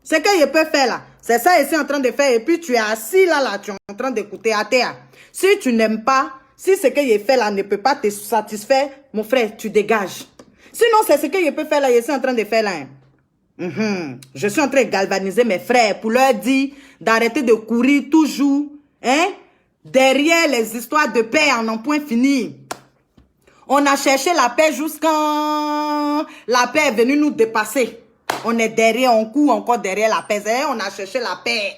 Speaker 1: c'est que je peux faire là. C'est ça que je suis en train de faire et puis tu es assis là, tu es en train d'écouter à terre. Si tu n'aimes pas, si ce que je fais là ne peut pas te satisfaire, mon frère, tu dégages. Sinon, c'est ce que je peux faire là, je suis en train de faire là. Je suis en train de galvaniser mes frères pour leur dire d'arrêter de courir toujours derrière les histoires de paix en un point fini. On a cherché la paix jusqu'à la paix est venue nous dépasser. On est derrière, on court encore derrière la paix. On a cherché la paix.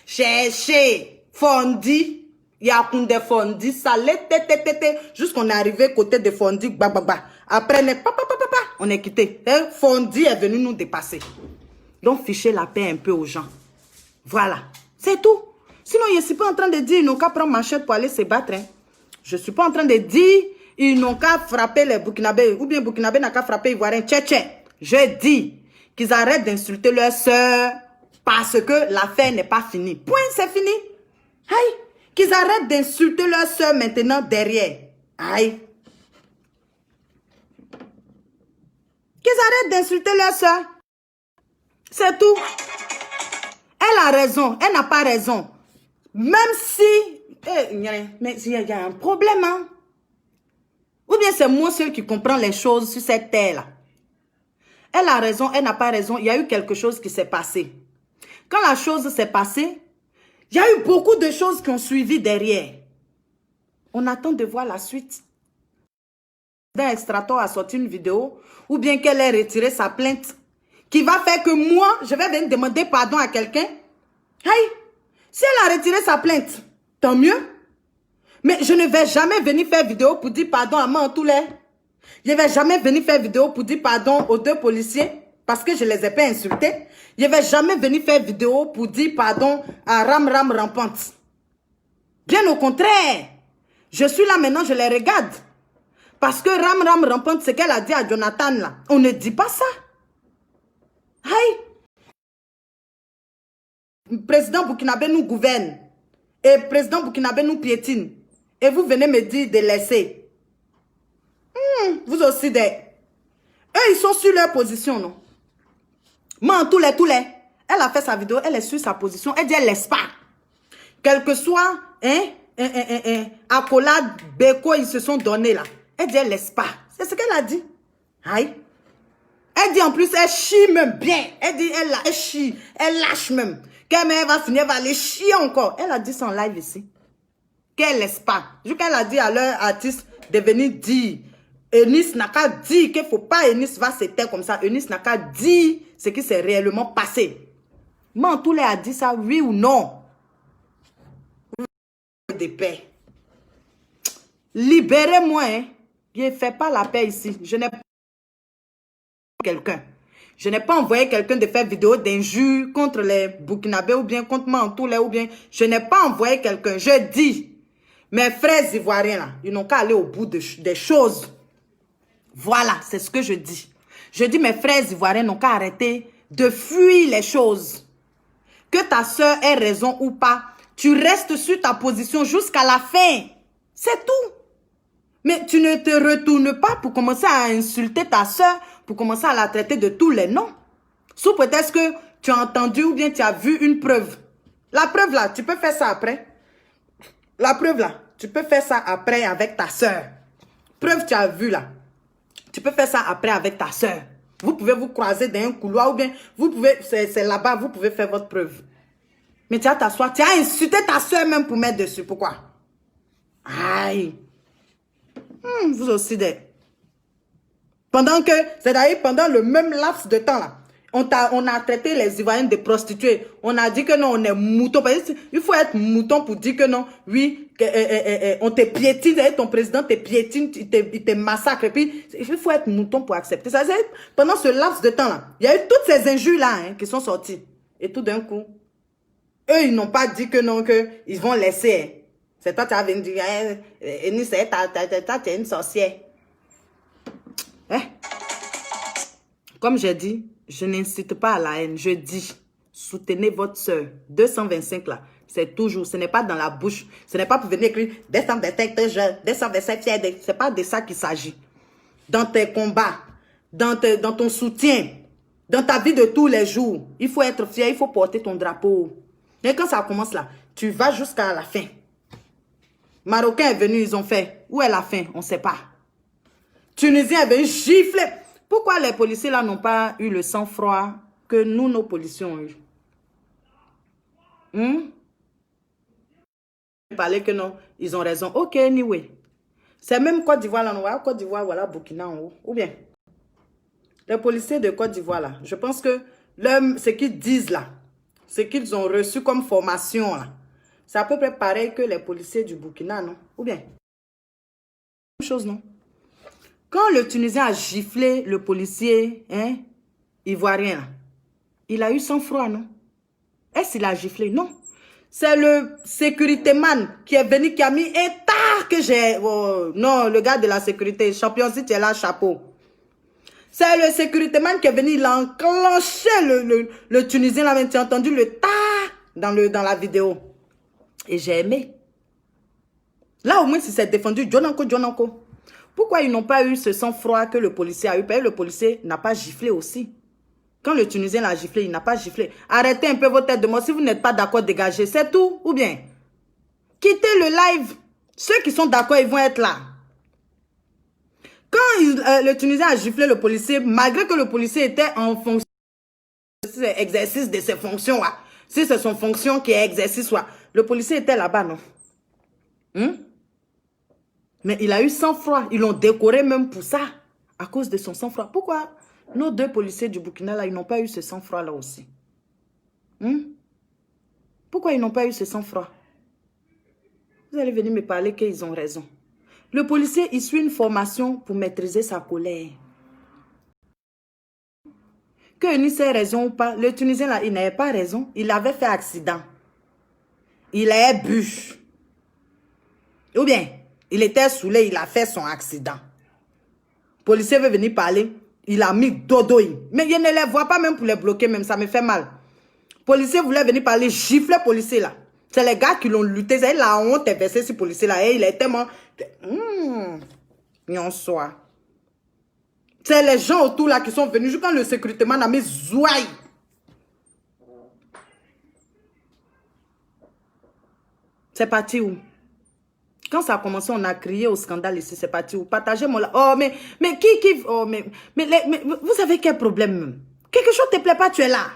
Speaker 1: Cherché. Fondi. Yakoundé Fondi. Salé. Jusqu'on est arrivé côté de Fondi. Après, on est quitté. Fondi est venu nous dépasser. Donc, fichez la paix un peu aux gens. Voilà. C'est tout. Sinon, je ne suis pas en train de dire ils n'ont qu'à prendre machette pour aller se battre. Hein. Je ne suis pas en train de dire ils n'ont qu'à frapper les Burkinabés. Ou bien Burkinabé n'a qu'à frapper les Ivoiriens. Je dis qu'ils arrêtent d'insulter leur soeur parce que l'affaire n'est pas finie. Point, c'est fini. Aïe. Qu'ils arrêtent d'insulter leur soeur maintenant derrière. Aïe. Qu'ils arrêtent d'insulter leur soeur. C'est tout. Elle a raison. Elle n'a pas raison. Même si... mais il y a un problème. Hein? Ou bien c'est moi seul qui comprends les choses sur cette terre-là. Elle a raison. Elle n'a pas raison. Il y a eu quelque chose qui s'est passé. Quand la chose s'est passée, il y a eu beaucoup de choses qui ont suivi derrière. On attend de voir la suite. D'un extracteur a sorti une vidéo ou bien qu'elle ait retiré sa plainte qui va faire que moi, je vais venir demander pardon à quelqu'un. Hey, si elle a retiré sa plainte, tant mieux. Mais je ne vais jamais venir faire vidéo pour dire pardon à Mantoulé. Je ne vais jamais venir faire vidéo pour dire pardon aux 2 policiers parce que je ne les ai pas insultés. Je ne vais jamais venir faire vidéo pour dire pardon à Ram Rampante. Bien au contraire. Je suis là maintenant, je les regarde. Parce que Ram Rampante, ce qu'elle a dit à Jonathan là, on ne dit pas ça. Aïe. Le président burkinabé nous gouverne. Et le président burkinabé nous piétine. Et vous venez me dire de laisser. Vous aussi des... Eux, ils sont sur leur position, non? Man, tous les. Elle a fait sa vidéo, elle est sur sa position. Elle dit, elle laisse pas. Quel que soit, accolade, béco, ils se sont donnés là. Elle dit, elle laisse pas. C'est ce qu'elle a dit. Aïe. Elle dit en plus, elle chie même bien. Elle dit, elle chie. Elle lâche même. Quand elle va finir, elle va aller chier encore. Elle a dit ça en live ici. Qu'elle laisse pas. Juste qu'elle a dit à leur artiste de venir dire. Eunice n'a qu'à dire qu'il ne faut pas Eunice va se taire comme ça. Eunice n'a qu'à dire ce qui s'est réellement passé. Mantoulé a dit ça, oui ou non? De paix. Libérez-moi. Hein. Je ne fais pas la paix ici. Je n'ai pas quelqu'un. Je n'ai pas envoyé quelqu'un de faire vidéo d'injures contre les Burkinabés ou bien contre Mantoulé ou bien... Je n'ai pas envoyé quelqu'un. Je dis, mes frères ivoiriens là, ils n'ont qu'à aller au bout des choses. Voilà, c'est ce que je dis. Je dis, mes frères ivoiriens n'ont qu'à arrêter de fuir les choses. Que ta soeur ait raison ou pas, tu restes sur ta position jusqu'à la fin. C'est tout. Mais tu ne te retournes pas pour commencer à insulter ta soeur, pour commencer à la traiter de tous les noms. Sous peut-être que tu as entendu ou bien tu as vu une preuve. La preuve là, tu peux faire ça après. La preuve là, tu peux faire ça après avec ta soeur. Preuve tu as vu là. Tu peux faire ça après avec ta soeur. Vous pouvez vous croiser dans un couloir ou bien vous pouvez, c'est là-bas, vous pouvez faire votre preuve. Mais tu as t'asseoir, tu as insulté ta soeur même pour mettre dessus. Pourquoi? Aïe. Vous aussi des... Pendant que, c'est-à-dire pendant le même laps de temps là, on a traité les Ivoiriens de prostituées. On a dit que non, on est mouton. Il faut être mouton pour dire que non, oui, on te piétine, ton président te piétine, il te massacre. Et puis, il faut être mouton pour accepter ça. Pendant ce laps de temps là, il y a eu toutes ces injures là qui sont sorties. Et tout d'un coup, eux, ils n'ont pas dit que non, qu'ils vont laisser. Hein. C'est toi qui as venu dire, Eunice, tu es une sorcière. Hein? Comme j'ai dit, je n'incite pas à la haine. Je dis, soutenez votre soeur. 225 là, c'est toujours, ce n'est pas dans la bouche. Ce n'est pas pour venir écrire 225 fiers. Ce n'est pas de ça qu'il s'agit. Dans tes combats, dans ton soutien, dans ta vie de tous les jours, il faut être fier, il faut porter ton drapeau. Et quand ça commence là, tu vas jusqu'à la fin. Marocain est venu, ils ont fait. Où est la fin? On ne sait pas. Tunisien est venu gifler. Pourquoi les policiers là n'ont pas eu le sang-froid que nous, nos policiers ont eu? Parler que non, ils ont raison. Ok, anyway. C'est même Côte d'Ivoire là, voilà Côte d'Ivoire, voilà Burkina en haut. Ou bien, les policiers de Côte d'Ivoire là, je pense que ce qu'ils disent là, ce qu'ils ont reçu comme formation là, c'est à peu près pareil que les policiers du Burkina, non? Ou bien, même chose, non? Quand le Tunisien a giflé le policier ivoirien, là, il a eu sang-froid, non? Est-ce qu'il a giflé? Non. C'est le sécurité-man qui est venu, qui a mis un tard que j'ai... Oh, non, le gars de la sécurité, champion, si tu es là, chapeau. C'est le sécurité-man qui est venu, il a enclenché le Tunisien. Là, tu as entendu le ta dans la vidéo. Et j'ai aimé. Là, au moins, si c'est défendu, Djonanko, Djonanko. Pourquoi ils n'ont pas eu ce sang-froid que le policier a eu? Parce que le policier n'a pas giflé aussi. Quand le Tunisien l'a giflé, il n'a pas giflé. Arrêtez un peu vos têtes de mort. Si vous n'êtes pas d'accord, dégagez. C'est tout. Ou bien, quittez le live. Ceux qui sont d'accord, ils vont être là. Quand le Tunisien a giflé le policier, malgré que le policier était en fonction, exercice de ses fonctions, là. Si c'est son fonction qui est exercice, là. Le policier était là-bas, non? Mais il a eu sang-froid. Ils l'ont décoré même pour ça. À cause de son sang-froid. Pourquoi nos deux policiers du Burkina, là, ils n'ont pas eu ce sang-froid là aussi? Pourquoi ils n'ont pas eu ce sang-froid? Vous allez venir me parler qu'ils ont raison. Le policier, il suit une formation pour maîtriser sa colère. Que ni ait raison ou pas, le Tunisien là, il n'avait pas raison. Il avait fait accident. Il a bu. Ou bien, il était saoulé, il a fait son accident. Le policier veut venir parler. Il a mis dodo. Mais je ne les vois pas même pour les bloquer, même ça me fait mal. Le policier voulait venir parler, gifler le policier là. C'est les gars qui l'ont lutté. C'est la honte est versée sur le policier là. Et il est tellement... Non, soit. C'est les gens autour là qui sont venus. Juste quand le sécuritéman a mis zouaï. C'est parti où? Quand ça a commencé, on a crié au scandale ici. C'est parti où? Partagez mon... Oh, mais qui... Oh, mais vous avez quel problème? Quelque chose ne te plaît pas, tu es là.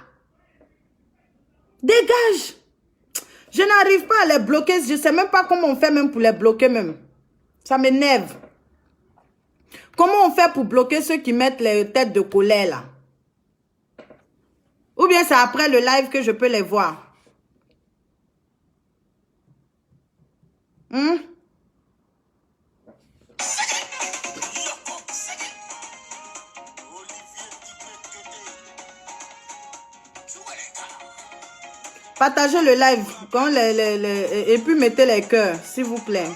Speaker 1: Dégage. Je n'arrive pas à les bloquer. Je ne sais même pas comment on fait même pour les bloquer même. Ça m'énerve. Comment on fait pour bloquer ceux qui mettent les têtes de colère là? Ou bien c'est après le live que je peux les voir? Partagez le live quand et puis mettez les cœurs, s'il vous plaît.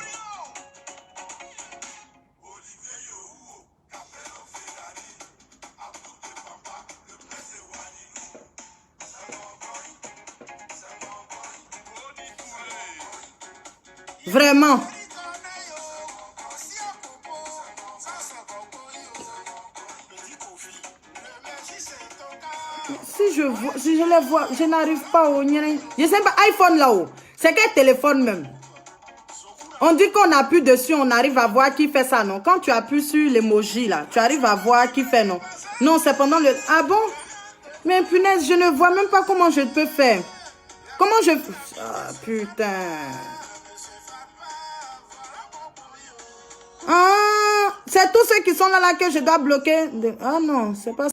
Speaker 1: Vraiment. Si je les vois, je n'arrive pas au... Je sais pas, iPhone là-haut. C'est quel téléphone même? On dit qu'on appuie dessus, on arrive à voir qui fait ça, non? Quand tu appuies sur l'emoji là, tu arrives à voir qui fait, non? Non, c'est pendant le... Ah bon? Mais punaise, je ne vois même pas comment je peux faire. Comment je... Ah putain. Ah, c'est tous ceux qui sont là que je dois bloquer. Ah non, c'est pas ça.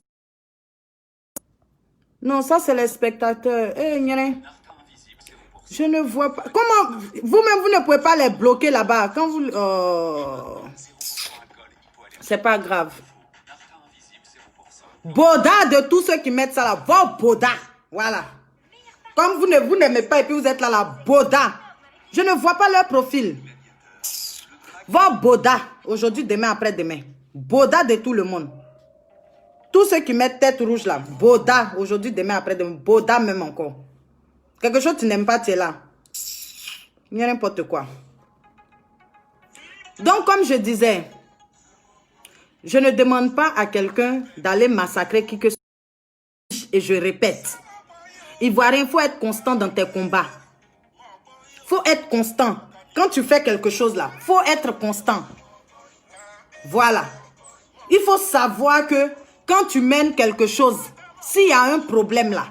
Speaker 1: Non, ça c'est les spectateurs. Je ne vois pas. Comment vous-même vous ne pouvez pas les bloquer là-bas quand vous... Oh. C'est pas grave. Boda de tous ceux qui mettent ça là. Va Boda. Voilà. Comme vous n'aimez pas et puis vous êtes là, Boda. Je ne vois pas leur profil. Va Boda. Aujourd'hui, demain, après-demain. Boda de tout le monde. Tous ceux qui mettent tête rouge là. Boda. Aujourd'hui, demain, après-demain. Boda même encore. Quelque chose que tu n'aimes pas, tu es là. Il n'y a n'importe quoi. Donc, comme je disais, je ne demande pas à quelqu'un d'aller massacrer qui que ce soit. Et je répète, Ivoirien, il faut être constant dans tes combats. Il faut être constant. Quand tu fais quelque chose là, il faut être constant. Voilà. Il faut savoir que quand tu mènes quelque chose, s'il y a un problème là,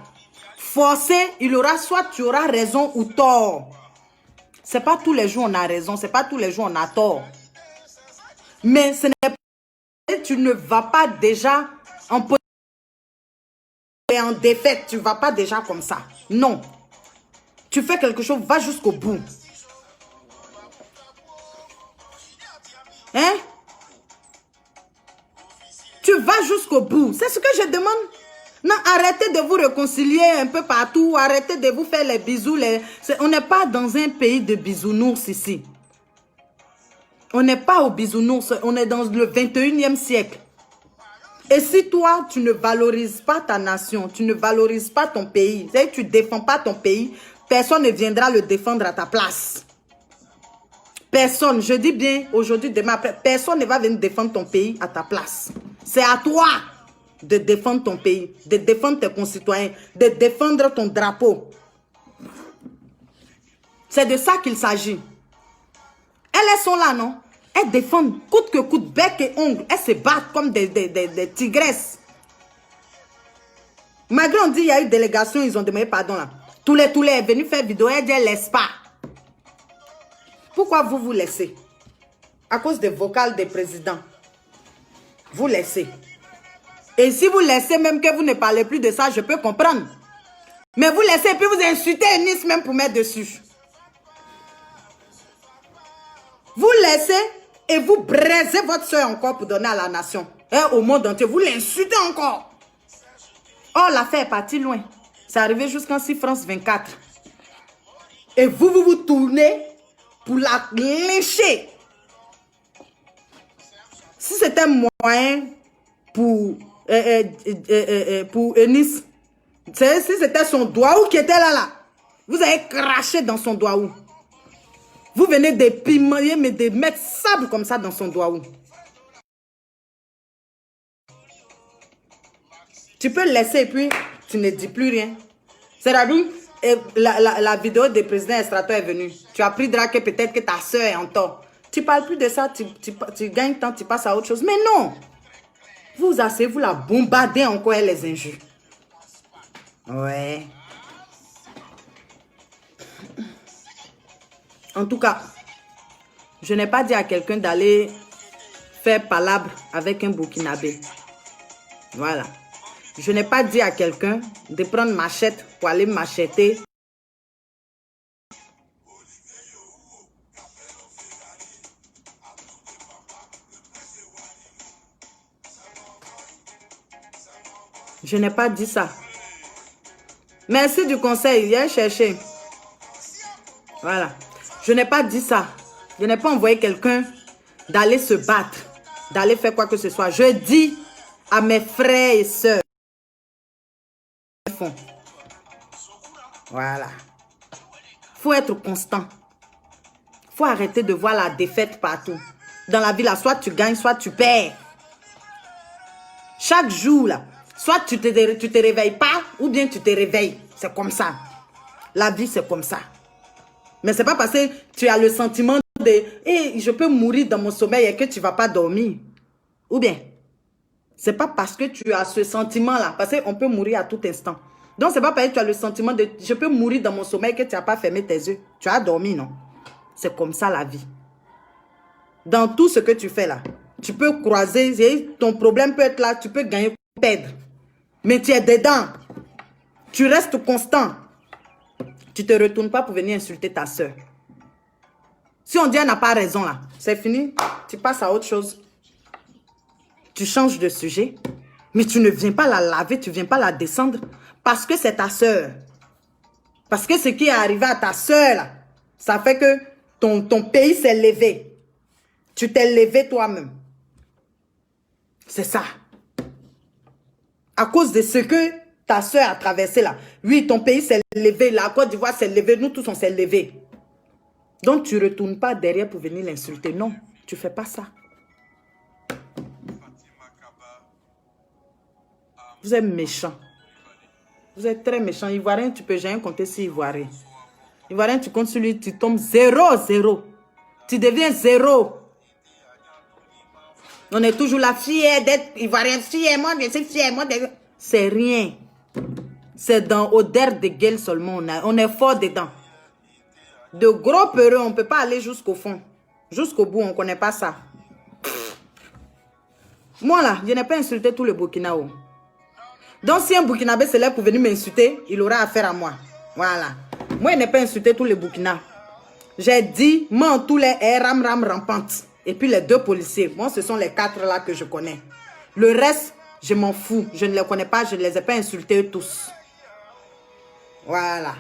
Speaker 1: forcé, il aura soit tu auras raison ou tort. C'est pas tous les jours on a raison, c'est pas tous les jours on a tort. Mais ce n'est pas, tu ne vas pas déjà en position et en défaite, tu ne vas pas déjà comme ça. Non. Tu fais quelque chose, va jusqu'au bout. Hein? Tu vas jusqu'au bout. C'est ce que je demande. Non, arrêtez de vous réconcilier un peu partout. Arrêtez de vous faire les bisous. On n'est pas dans un pays de bisounours ici. On n'est pas au bisounours. On est dans le 21e siècle. Et si toi, tu ne valorises pas ta nation, tu ne valorises pas ton pays, tu ne défends pas ton pays, personne ne viendra le défendre à ta place. Personne, je dis bien aujourd'hui, demain après, personne ne va venir défendre ton pays à ta place. C'est à toi de défendre ton pays, de défendre tes concitoyens, de défendre ton drapeau. C'est de ça qu'il s'agit. Elles sont là, non? Elles défendent coûte que coûte, bec et ongles. Elles se battent comme des tigresses. Malgré on dit il y a eu délégation, ils ont demandé pardon là. Tous les est venu faire vidéo, elle dit elle laisse pas. Pourquoi vous laissez? À cause des vocales des présidents. Vous laissez. Et si vous laissez même que vous ne parlez plus de ça, je peux comprendre. Mais vous laissez et puis vous insultez Nice même pour mettre dessus. Vous laissez et vous braisez votre soeur encore pour donner à la nation. Et au monde entier, vous l'insultez encore. Oh, l'affaire est partie loin. C'est arrivé jusqu'en 6 France 24. Et vous tournez pour la lyncher. Si c'était un moyen pour Eunice, si c'était son doigt qui était là, vous avez craché dans son doigt. Vous venez de pimenter, mais de mettre sable comme ça dans son doigt. Tu peux le laisser et puis tu ne dis plus rien. C'est-à-dire, la vidéo du président Estrato est venue. Tu as pris drague, peut-être que ta soeur est en tort. Tu parles plus de ça, tu gagnes temps, tu passes à autre chose. Mais non! Vous asseyez, vous la bombardez encore, elle les injures. Ouais. En tout cas, je n'ai pas dit à quelqu'un d'aller faire palabre avec un Burkinabé. Voilà. Je n'ai pas dit à quelqu'un de prendre machette pour aller macheter. Je n'ai pas dit ça. Merci du conseil. Viens chercher. Voilà. Je n'ai pas dit ça. Je n'ai pas envoyé quelqu'un d'aller se battre, d'aller faire quoi que ce soit. Je dis à mes frères et sœurs. Voilà. Faut être constant. Faut arrêter de voir la défaite partout. Dans la vie, là, soit tu gagnes, soit tu perds. Chaque jour, là, soit tu te réveilles pas, ou bien tu te réveilles. C'est comme ça. La vie, c'est comme ça. Mais c'est pas parce que tu as le sentiment de hey, je peux mourir dans mon sommeil et que tu vas pas dormir. Ou bien, c'est pas parce que tu as ce sentiment-là, parce qu'on peut mourir à tout instant. Donc, c'est pas parce que tu as le sentiment de je peux mourir dans mon sommeil que tu n'as pas fermé tes yeux. Tu as dormi, non? C'est comme ça la vie. Dans tout ce que tu fais là, tu peux croiser, ton problème peut être là, tu peux gagner ou perdre. Mais tu es dedans. Tu restes constant. Tu ne te retournes pas pour venir insulter ta soeur. Si on dit elle n'a pas raison là, c'est fini. Tu passes à autre chose. Tu changes de sujet. Mais tu ne viens pas la laver, tu ne viens pas la descendre. Parce que c'est ta soeur. Parce que ce qui est arrivé à ta soeur là, ça fait que ton pays s'est levé. Tu t'es levé toi-même. C'est ça. À cause de ce que ta soeur a traversé là. Oui, ton pays s'est levé. La Côte d'Ivoire s'est levée. Nous tous, on s'est levés. Donc, tu ne retournes pas derrière pour venir l'insulter. Non, tu ne fais pas ça. Vous êtes méchant. Vous êtes très méchant. Ivoirien, tu ne peux jamais compter sur Ivoirien. Ivoirien, tu comptes sur lui, tu tombes 0-0. Tu deviens 0. On est toujours la fière d'être Ivoirien. Fier, moi, je suis fier. C'est rien. C'est dans odeur de gueule seulement. On est fort dedans. De gros peureux, on ne peut pas aller jusqu'au fond. Jusqu'au bout, on ne connaît pas ça. Moi là, je n'ai pas insulté tout le Burkina. Donc si un Burkinabé se lève pour venir m'insulter, il aura affaire à moi. Voilà. Moi, je n'ai pas insulté tout le Burkina. J'ai dit, moi, tous les ram rampantes. Et puis les 2 policiers. Moi, ce sont les 4 là que je connais. Le reste, Je m'en fous. Je ne les connais pas. Je ne les ai pas insultés eux tous. Voilà.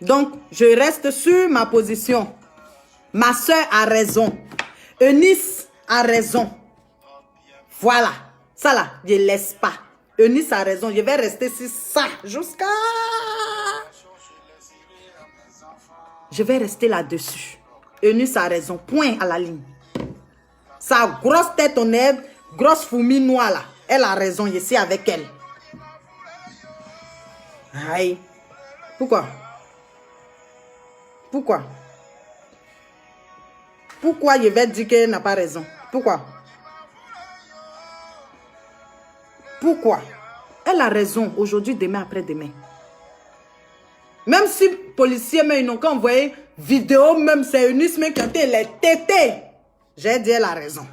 Speaker 1: Donc, je reste sur ma position. Ma soeur a raison. Eunice a raison. Voilà. Ça là, je ne laisse pas. Eunice a raison. Je vais rester sur ça jusqu'à... Je vais rester là-dessus. Eunice a raison. Point à la ligne. Sa grosse tête en herbe, grosse fourmi noire là. Elle a raison. Je suis avec elle. Aïe. Pourquoi? Pourquoi? Pourquoi je vais dire qu'elle n'a pas raison? Pourquoi? Pourquoi? Elle a raison aujourd'hui, demain, après-demain. Même si les policiers, ils n'ont qu'à envoyer vidéo, même c'est Eunice qui a été les tétés. J'ai dit elle a raison.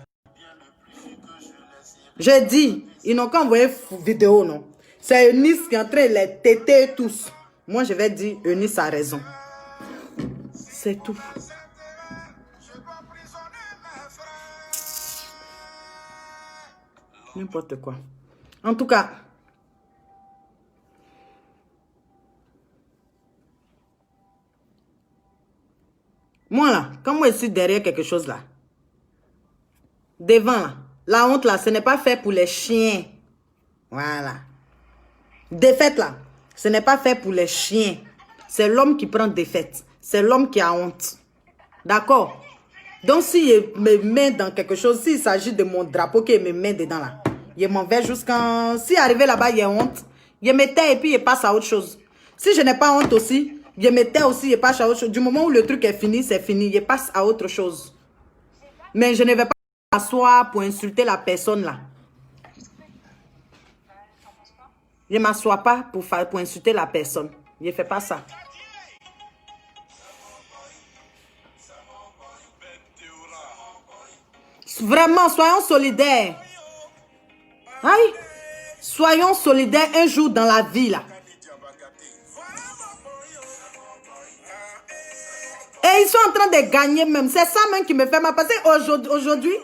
Speaker 1: J'ai dit, ils n'ont qu'à envoyer vidéo, non. C'est Eunice qui est en train de les téter tous. Moi, je vais dire Eunice a raison. C'est tout. N'importe quoi. En tout cas, moi là, quand moi je suis derrière quelque chose là, devant là, la honte là, ce n'est pas fait pour les chiens. Voilà. Défaite là, ce n'est pas fait pour les chiens. C'est l'homme qui prend défaite. C'est l'homme qui a honte. D'accord? Donc si je me mets dans quelque chose, s'il s'agit de mon drapeau qui me met dedans là, je m'en vais jusqu'en... Si arrivé là-bas, il y a honte, je me tais et puis je passe à autre chose. Si je n'ai pas honte aussi, je me tais aussi, je passe à autre chose. Du moment où le truc est fini, c'est fini. Je passe à autre chose. Mais je ne vais pas m'asseoir pour insulter la personne là. Je ne m'assois pas pour insulter la personne. Je ne fais pas ça. Vraiment, soyons solidaires. Aïe. Soyons solidaires un jour dans la vie là. Et ils sont en train de gagner même. C'est ça même qui me fait mal. Parce qu'aujourd'hui,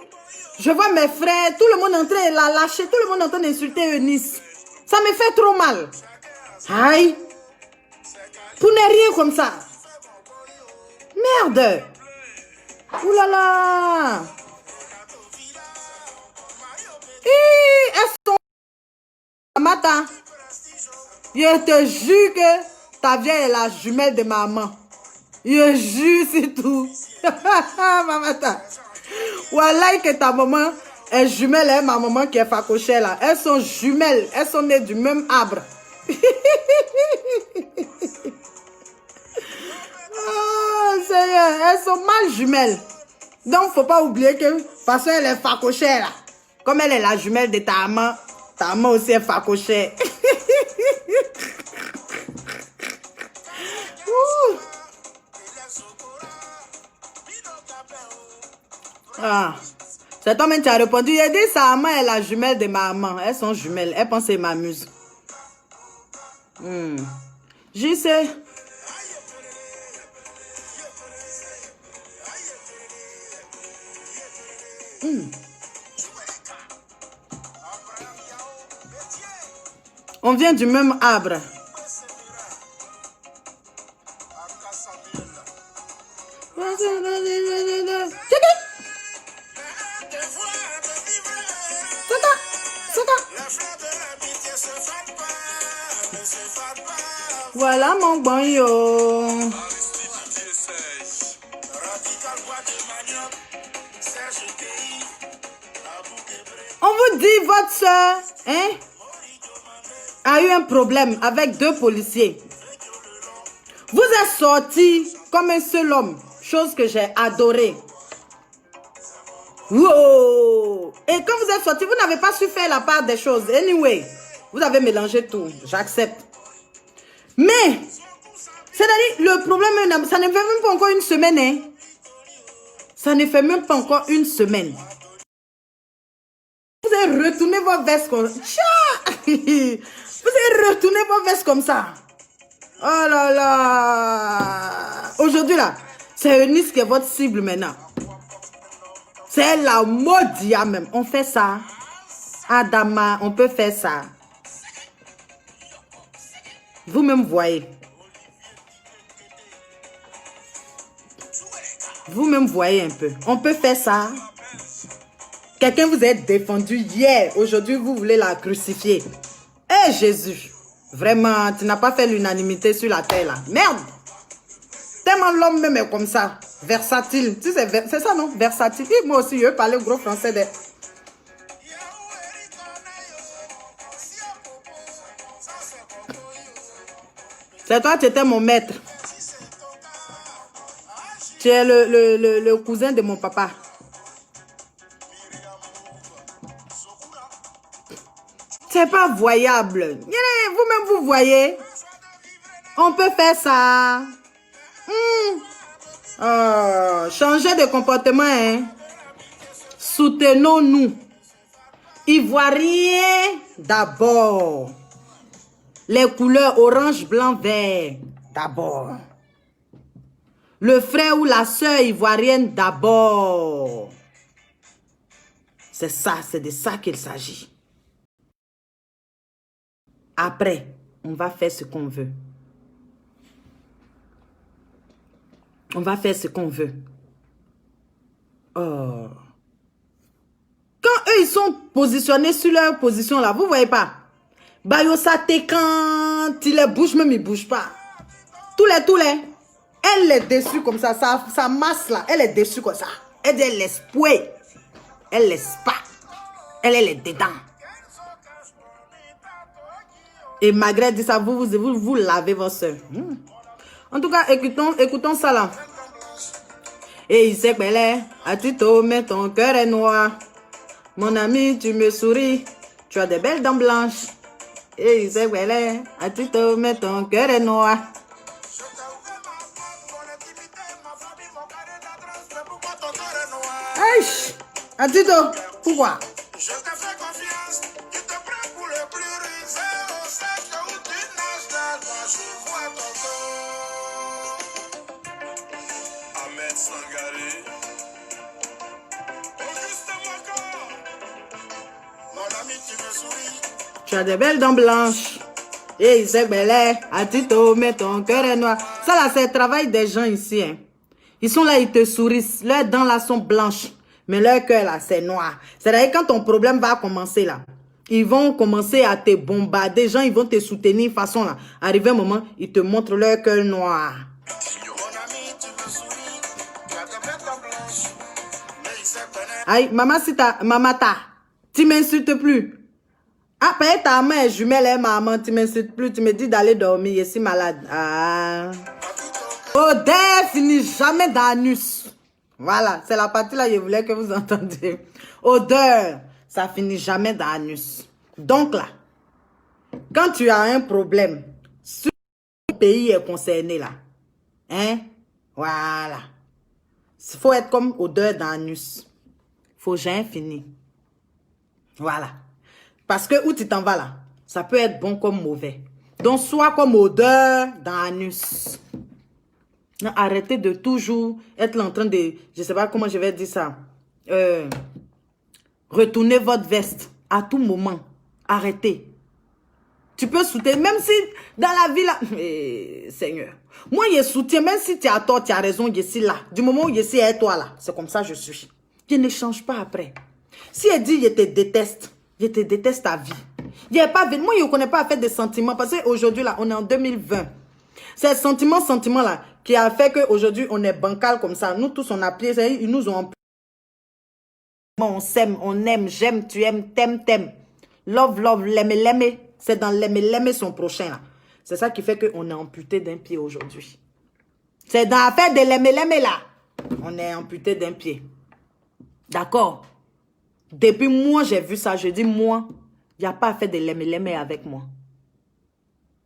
Speaker 1: je vois mes frères, tout le monde en train de la lâcher, tout le monde en train d'insulter Eunice. Ça me fait trop mal. Aïe. Pour ne rien comme ça. Merde. Ouh là là. Elles sont... Mata. Je te jure que ta vieille est la jumelle de maman. Je jure, c'est tout. Mamata. Voilà que ta maman est jumelle et ma maman qui est facochée là. Elles sont jumelles. Elles sont nées du même arbre. Oh, Seigneur. Elles sont mal jumelles. Donc, faut pas oublier que, de toute façon, elle est facochée là. Comme elle est la jumelle de ta maman aussi est facochée. Ah. Cet homme qui a répondu, il a dit sa maman est la jumelle de ma maman. Elles sont jumelles. Elles pensent qu'elles m'amusent. Je sais. On vient du même arbre. Voilà mon bon yo. On vous dit, votre soeur, hein, a eu un problème avec 2 policiers. Vous êtes sortis comme un seul homme, chose que j'ai adorée. Wow! Et quand vous êtes sortis, vous n'avez pas su faire la part des choses. Anyway, vous avez mélangé tout, j'accepte. Mais, c'est-à-dire, le problème, ça ne fait même pas encore une semaine. Hein? Ça ne fait même pas encore une semaine. Vous avez retourné vos vestes comme ça. Vous avez retourné vos vestes comme ça. Oh là là. Aujourd'hui là, c'est Eunice qui est votre cible maintenant. C'est la maudit même. On fait ça. Adama, on peut faire ça. Vous-même voyez. Vous-même voyez un peu. On peut faire ça. Quelqu'un vous a défendu hier. Aujourd'hui, vous voulez la crucifier. Eh Jésus. Vraiment, tu n'as pas fait l'unanimité sur la terre là. Merde. Tellement l'homme même est comme ça. Versatile. Tu sais, c'est ça non? Versatile. Et moi aussi, je veux parler gros français. C'est toi, tu étais mon maître. Tu es le cousin de mon papa. C'est pas voyable. Vous-même, vous voyez. On peut faire ça. Changer de comportement. Hein. Soutenons-nous. Ivoirien d'abord. Les couleurs orange, blanc, vert d'abord. Le frère ou la sœur ivoirienne d'abord. C'est ça, c'est de ça qu'il s'agit. Après, on va faire ce qu'on veut. On va faire ce qu'on veut. Oh. Quand eux, ils sont positionnés sur leur position là, vous voyez pas? Bayosate, quand il les bouge, même il bouge pas. Tous les. Elle est déçue comme ça, sa masse là, elle est déçue comme ça. Elle laisse pouet. Elle laisse pas. Elle est dedans. Et Magret dit ça, vous lavez vos soeurs. En tout cas, écoutons ça là. Et il sait qu'elle est à Tito, mais ton cœur est noir. Mon ami, tu me souris. Tu as des belles dents blanches. Et il sait qu'elle est à Tito, mais ton cœur est noir. Aïe! À Tito, pourquoi? Je te fais confiance, tu te prends pour le plus rusé au sec où tu nages dans moi, je vois ton corps. Ahmed Sangaré, Auguste Moko, mon ami tu me souris. Tu as des belles dents blanches, et il sait belle est, à Tito, mais ton cœur est noir. Ça là c'est le travail des gens ici, hein. Ils sont là, ils te sourient, leurs dents là sont blanches. Mais leur cœur là, c'est noir. C'est-à-dire quand ton problème va commencer là, ils vont commencer à te bombarder. Les gens, ils vont te soutenir façon là. Arrivé un moment, ils te montrent leur cœur noir. Aïe, maman, si ta, tu m'insultes plus. Après ta main jumelle est maman, tu m'insultes plus. Tu me dis d'aller dormir, je suis malade. Ah. Odeur finit jamais d'anus. Voilà, c'est la partie là, je voulais que vous entendiez. Odeur, ça finit jamais d'anus. Donc là, quand tu as un problème, si le pays est concerné là, hein, voilà. Il faut être comme odeur d'anus. Il faut jamais finir. Voilà. Parce que où tu t'en vas là, ça peut être bon comme mauvais. Donc, soit comme odeur d'anus. Arrêtez de toujours être là en train de, je sais pas comment je vais dire ça, retournez votre veste à tout moment. Arrêtez. Tu peux soutenir, même si dans la vie là, Seigneur, moi je soutiens, même si tu as tort, tu as raison, je suis là. Du moment où je suis avec toi là, c'est comme ça que je suis. Je ne change pas après. Si elle dit je te déteste ta vie. Moi je ne connais pas à faire des sentiments, parce qu'aujourd'hui là, on est en 2020. C'est le sentiment là qui a fait qu'aujourd'hui on est bancal comme ça. Nous tous on a plié, ils nous ont... On s'aime, on aime, j'aime, tu aimes, t'aimes. Love, l'aimer. C'est dans l'aimer son prochain là. C'est ça qui fait qu'on est amputé d'un pied aujourd'hui. C'est dans l'affaire de l'aimer là. On est amputé d'un pied. D'accord? Depuis moi j'ai vu ça, je dis moi, il n'y a pas à faire de l'aimer avec moi.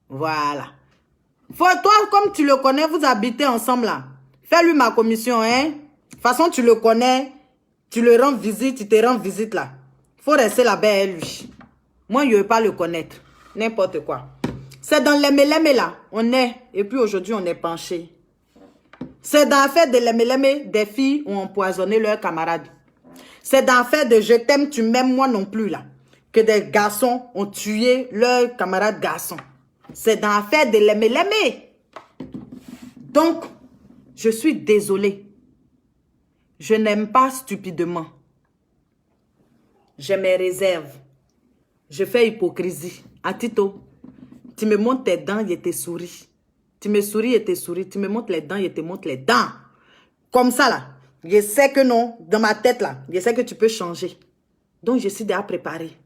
Speaker 1: Voilà. Toi, comme tu le connais, vous habitez ensemble là. Fais-lui ma commission, hein. De toute façon, tu le connais. Tu le rends visite, tu te rends visite là. Faut rester là-bas avec lui. Moi, je ne veux pas le connaître. N'importe quoi. C'est dans l'aimer là. On est. Et puis aujourd'hui, on est penché. C'est dans l'affaire de l'aimer des filles ont empoisonné leurs camarades. C'est dans l'affaire de je t'aime, tu m'aimes moi non plus là. que des garçons ont tué leurs camarades garçons. C'est dans l'affaire de l'aimer. Donc, je suis désolée. Je n'aime pas stupidement. J'ai mes réserves. Je fais hypocrisie. À Tito, tu me montres tes dents et tes souris. Tu me souris et tes souris. Tu me montres les dents et te montres les dents. Comme ça, là. Je sais que non, dans ma tête, là. Je sais que tu peux changer. Donc, je suis déjà préparée.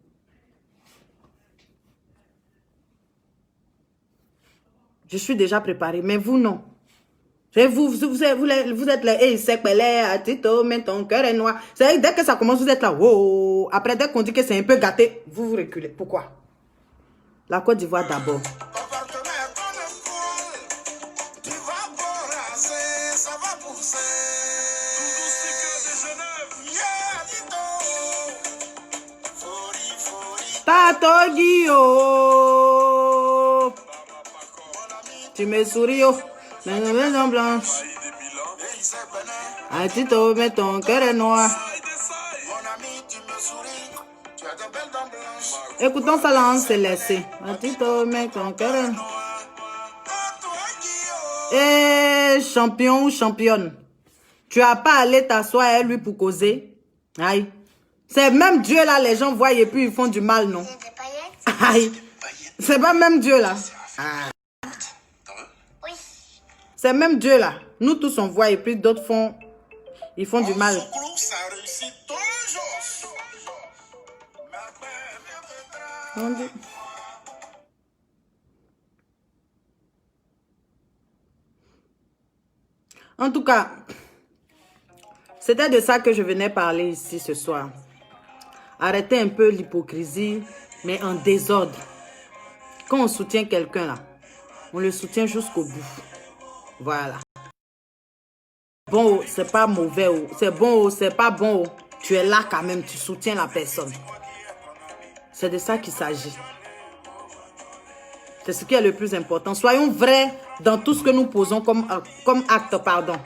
Speaker 1: Je suis déjà préparée, mais vous, non. Vous êtes là, et c'est à Tito, mais ton cœur est noir. C'est dès que ça commence, vous êtes là, wow. Après, dès qu'on dit que c'est un peu gâté, vous vous reculez. Pourquoi? La Côte d'Ivoire d'abord. Tato Guillaume. Tu me souris, oh. Maison blanche. Ah, Tito, mais ton cœur est noir. Écoutons ça là, on s'est laissé. Ah, Tito, mais ton cœur est noir. Eh, champion ou championne. Tu n'as pas allé t'asseoir avec lui pour causer. Aïe. C'est même Dieu là, les gens voient et puis ils font du mal, non? Aïe. C'est pas même Dieu là. Ah. C'est même Dieu là. Nous tous on voit et puis d'autres font. Ils font du mal. En tout cas, c'était de ça que je venais parler ici ce soir. Arrêtez un peu l'hypocrisie, mais en désordre. Quand on soutient quelqu'un là, on le soutient jusqu'au bout. Voilà. Bon, c'est pas mauvais, c'est bon, c'est pas bon. Tu es là quand même, tu soutiens la personne. C'est de ça qu'il s'agit. C'est ce qui est le plus important. Soyons vrais dans tout ce que nous posons comme acte, pardon.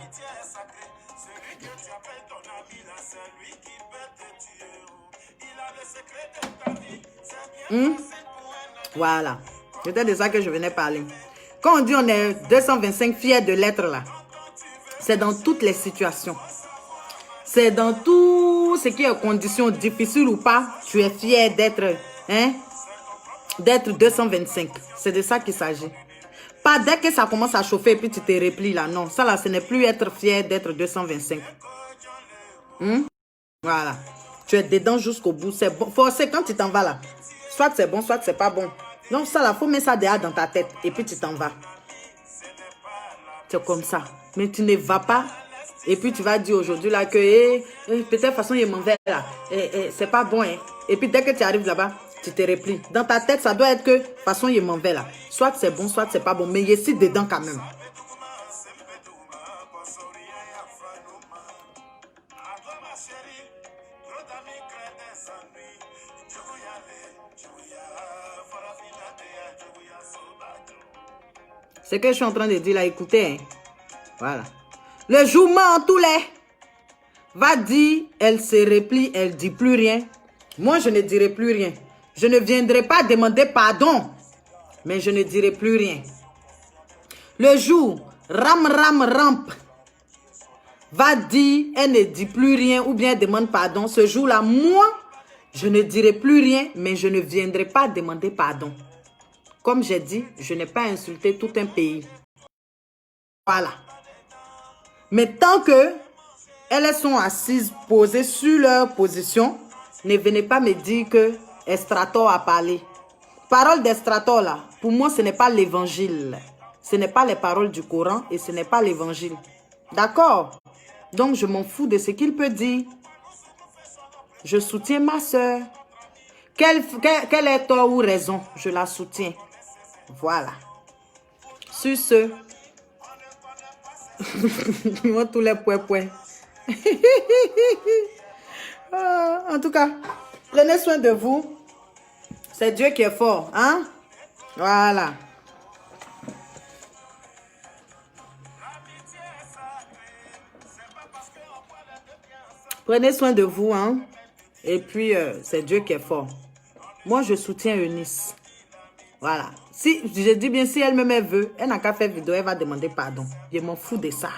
Speaker 1: Voilà. C'était de ça que je venais parler. Quand on dit on est 225 fiers de l'être là, c'est dans toutes les situations. C'est dans tout ce qui est conditions difficiles ou pas, tu es fier d'être, d'être 225. C'est de ça qu'il s'agit. Pas dès que ça commence à chauffer et puis tu te replies là. Non, ça là, ce n'est plus être fier d'être 225. Voilà. Tu es dedans jusqu'au bout. C'est bon. Forcé quand tu t'en vas là. Soit c'est bon, soit c'est pas bon. Donc ça là, faut mettre ça derrière dans ta tête et puis tu t'en vas. C'est comme ça. Mais tu ne vas pas. Et puis tu vas dire aujourd'hui là que peut-être façon il m'en va là. C'est pas bon. Et puis dès que tu arrives là-bas, tu te replies. Dans ta tête, ça doit être que façon il m'en va là. Soit c'est bon, soit c'est pas bon. Mais il est ici dedans quand même. Ce que je suis en train de dire là, écoutez. Voilà. Le jour en tous les va dire, elle se replie, elle dit plus rien. Moi, je ne dirai plus rien. Je ne viendrai pas demander pardon, mais je ne dirai plus rien. Le jour, rampe, va dire, elle ne dit plus rien ou bien demande pardon. Ce jour-là, moi, je ne dirai plus rien, mais je ne viendrai pas demander pardon. Comme j'ai dit, je n'ai pas insulté tout un pays. Voilà. Mais tant que elles sont assises, posées sur leur position, ne venez pas me dire que Estrator a parlé. Parole d'Estrator là, pour moi ce n'est pas l'évangile. Ce n'est pas les paroles du Coran et ce n'est pas l'évangile. D'accord? Donc je m'en fous de ce qu'il peut dire. Je soutiens ma soeur. Quelle est tort ou raison, je la soutiens. Voilà. Sur ce, moi tous les points. En tout cas, prenez soin de vous. C'est Dieu qui est fort, hein? Voilà. Prenez soin de vous, hein? Et puis, c'est Dieu qui est fort. Moi, je soutiens Eunice. Voilà. Si, je dis bien, si elle-même elle veut, elle n'a qu'à faire vidéo, elle va demander pardon. Je m'en fous de ça.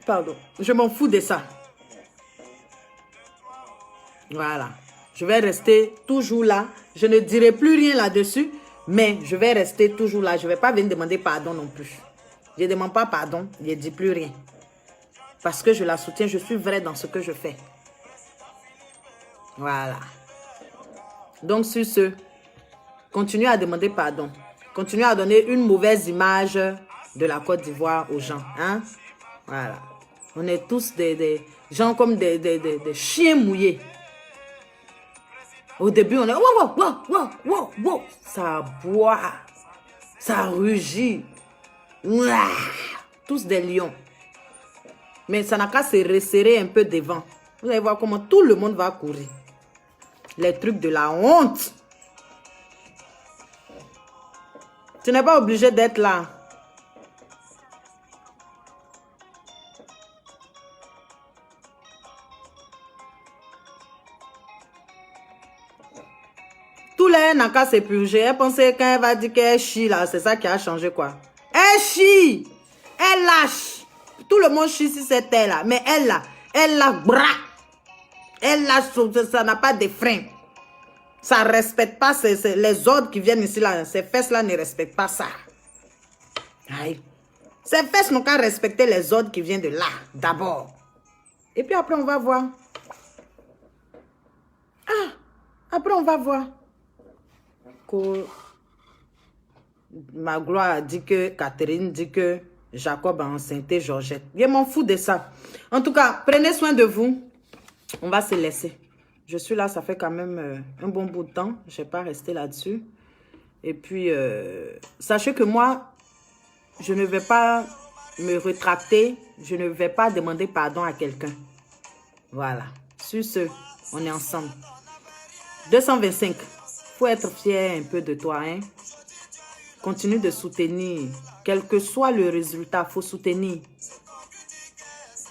Speaker 1: Pardon. Je m'en fous de ça. Voilà. Je vais rester toujours là. Je ne dirai plus rien là-dessus, mais je vais rester toujours là. Je ne vais pas venir demander pardon non plus. Je ne demande pas pardon, je ne dis plus rien. Parce que je la soutiens, je suis vraie dans ce que je fais. Voilà. Donc sur ce, continuez à demander pardon. Continuez à donner une mauvaise image de la Côte d'Ivoire aux gens. Hein? Voilà. On est tous des gens comme des chiens mouillés. Au début, on est wow, wow, wow, wow, wow. Ça boit. Ça rugit. Ouah. Tous des lions. Mais ça n'a qu'à se resserrer un peu devant. Vous allez voir comment tout le monde va courir. Les trucs de la honte. Tu n'es pas obligé d'être là. Tout l'air n'a qu'à se purger. Elle pensait quand elle va dire qu'elle chie là, c'est ça qui a changé quoi. Elle chie. Elle lâche. Tout le monde chie sur cette terre là. Mais elle là, bras. Elle lâche, ça n'a pas de frein. Ça ne respecte pas les ordres qui viennent ici là. Ces fesses là ne respectent pas ça. Aïe. Ces fesses n'ont qu'à respecter les ordres qui viennent de là, d'abord. Et puis après on va voir. Ah, après on va voir. Magloire a dit que Catherine dit que Jacob a enceinté Georgette. Je m'en fous de ça. En tout cas, prenez soin de vous. On va se laisser. Je suis là, ça fait quand même un bon bout de temps. Je ne vais pas rester là-dessus. Et puis, sachez que moi, je ne vais pas me rétracter. Je ne vais pas demander pardon à quelqu'un. Voilà. Sur ce, on est ensemble. 225. Faut être fier un peu de toi, hein. Continue de soutenir. Quel que soit le résultat, il faut soutenir.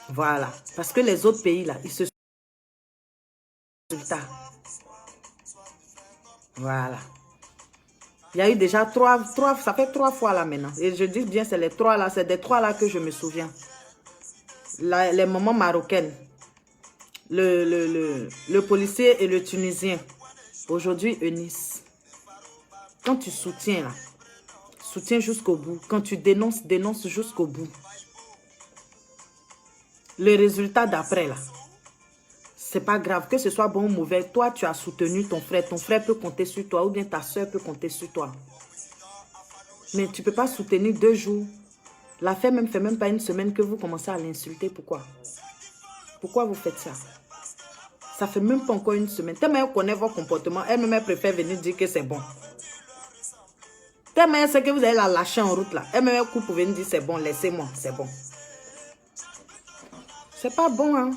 Speaker 1: Voilà. Parce que les autres pays, là, ils se résultat. Voilà. Il y a eu déjà trois, ça fait 3 fois là maintenant. Et je dis bien, c'est les 3 là, c'est des 3 là que je me souviens. Les mamans marocaines. Le policier et le Tunisien. Aujourd'hui, Eunice. Quand tu soutiens là, soutiens jusqu'au bout. Quand tu dénonces, dénonce jusqu'au bout. Le résultat d'après là, c'est pas grave. Que ce soit bon ou mauvais, toi tu as soutenu ton frère. Ton frère peut compter sur toi ou bien ta soeur peut compter sur toi. Mais tu peux pas soutenir 2 jours. L'affaire même fait même pas une semaine que vous commencez à l'insulter. Pourquoi? Pourquoi vous faites ça? Ça fait même pas encore une semaine. Tellement elle connaît vos comportements, elle-même préfère venir dire que c'est bon. Tellement elle sait que vous allez la lâcher en route là. Elle-même elle coupe pour venir dire c'est bon, laissez-moi, c'est bon. C'est pas bon, hein.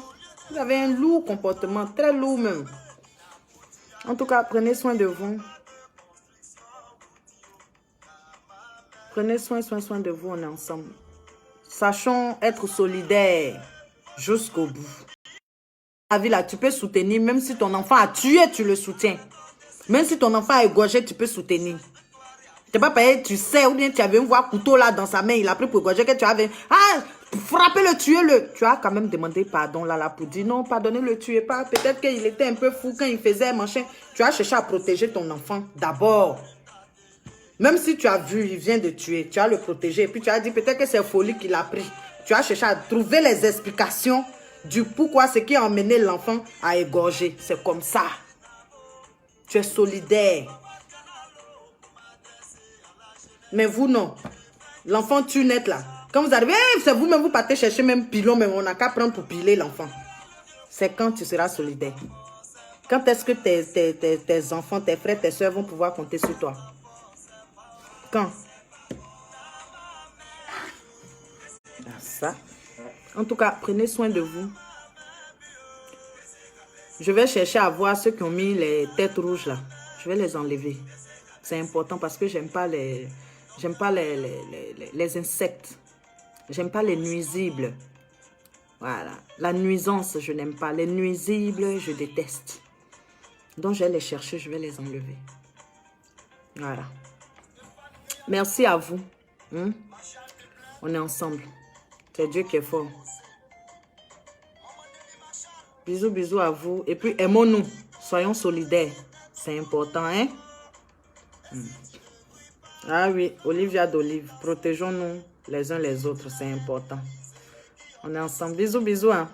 Speaker 1: Vous avez un lourd comportement, très lourd même. En tout cas, prenez soin de vous. Prenez soin de vous, on est ensemble. Sachons être solidaires jusqu'au bout. La vie là, tu peux soutenir, même si ton enfant a tué, tu le soutiens. Même si ton enfant a égorgé, tu peux soutenir. Tu n'es pas payé, tu sais, ou bien tu avais un voir couteau là dans sa main, il a pris pour égorger, que tu avais... Ah, frappez-le, tuez-le. Tu as quand même demandé pardon là pour dire non, pardonnez, le tuez pas. Peut-être qu'il était un peu fou quand il faisait machin. Tu as cherché à protéger ton enfant d'abord. Même si tu as vu, il vient de tuer, tu as le protégé. Et puis tu as dit peut-être que c'est folie qu'il a pris. Tu as cherché à trouver les explications du pourquoi ce qui a emmené l'enfant à égorger. C'est comme ça. Tu es solidaire. Mais vous, non. L'enfant tue net là. Quand vous arrivez, c'est vous-même, vous partez chercher même pilon, mais on n'a qu'à prendre pour piler l'enfant. C'est quand tu seras solidaire. Quand est-ce que tes enfants, tes frères, tes soeurs vont pouvoir compter sur toi? Quand? Ça. En tout cas, prenez soin de vous. Je vais chercher à voir ceux qui ont mis les têtes rouges là. Je vais les enlever. C'est important parce que j'aime pas les insectes. J'aime pas les nuisibles. Voilà. La nuisance, je n'aime pas. Les nuisibles, je déteste. Donc, je vais les chercher, je vais les enlever. Voilà. Merci à vous. On est ensemble. C'est Dieu qui est fort. Bisous, bisous à vous. Et puis, aimons-nous. Soyons solidaires. C'est important, hein? Ah oui, Olivia d'Olive. Protégeons-nous les uns les autres. C'est important. On est ensemble. Bisous, bisous, hein?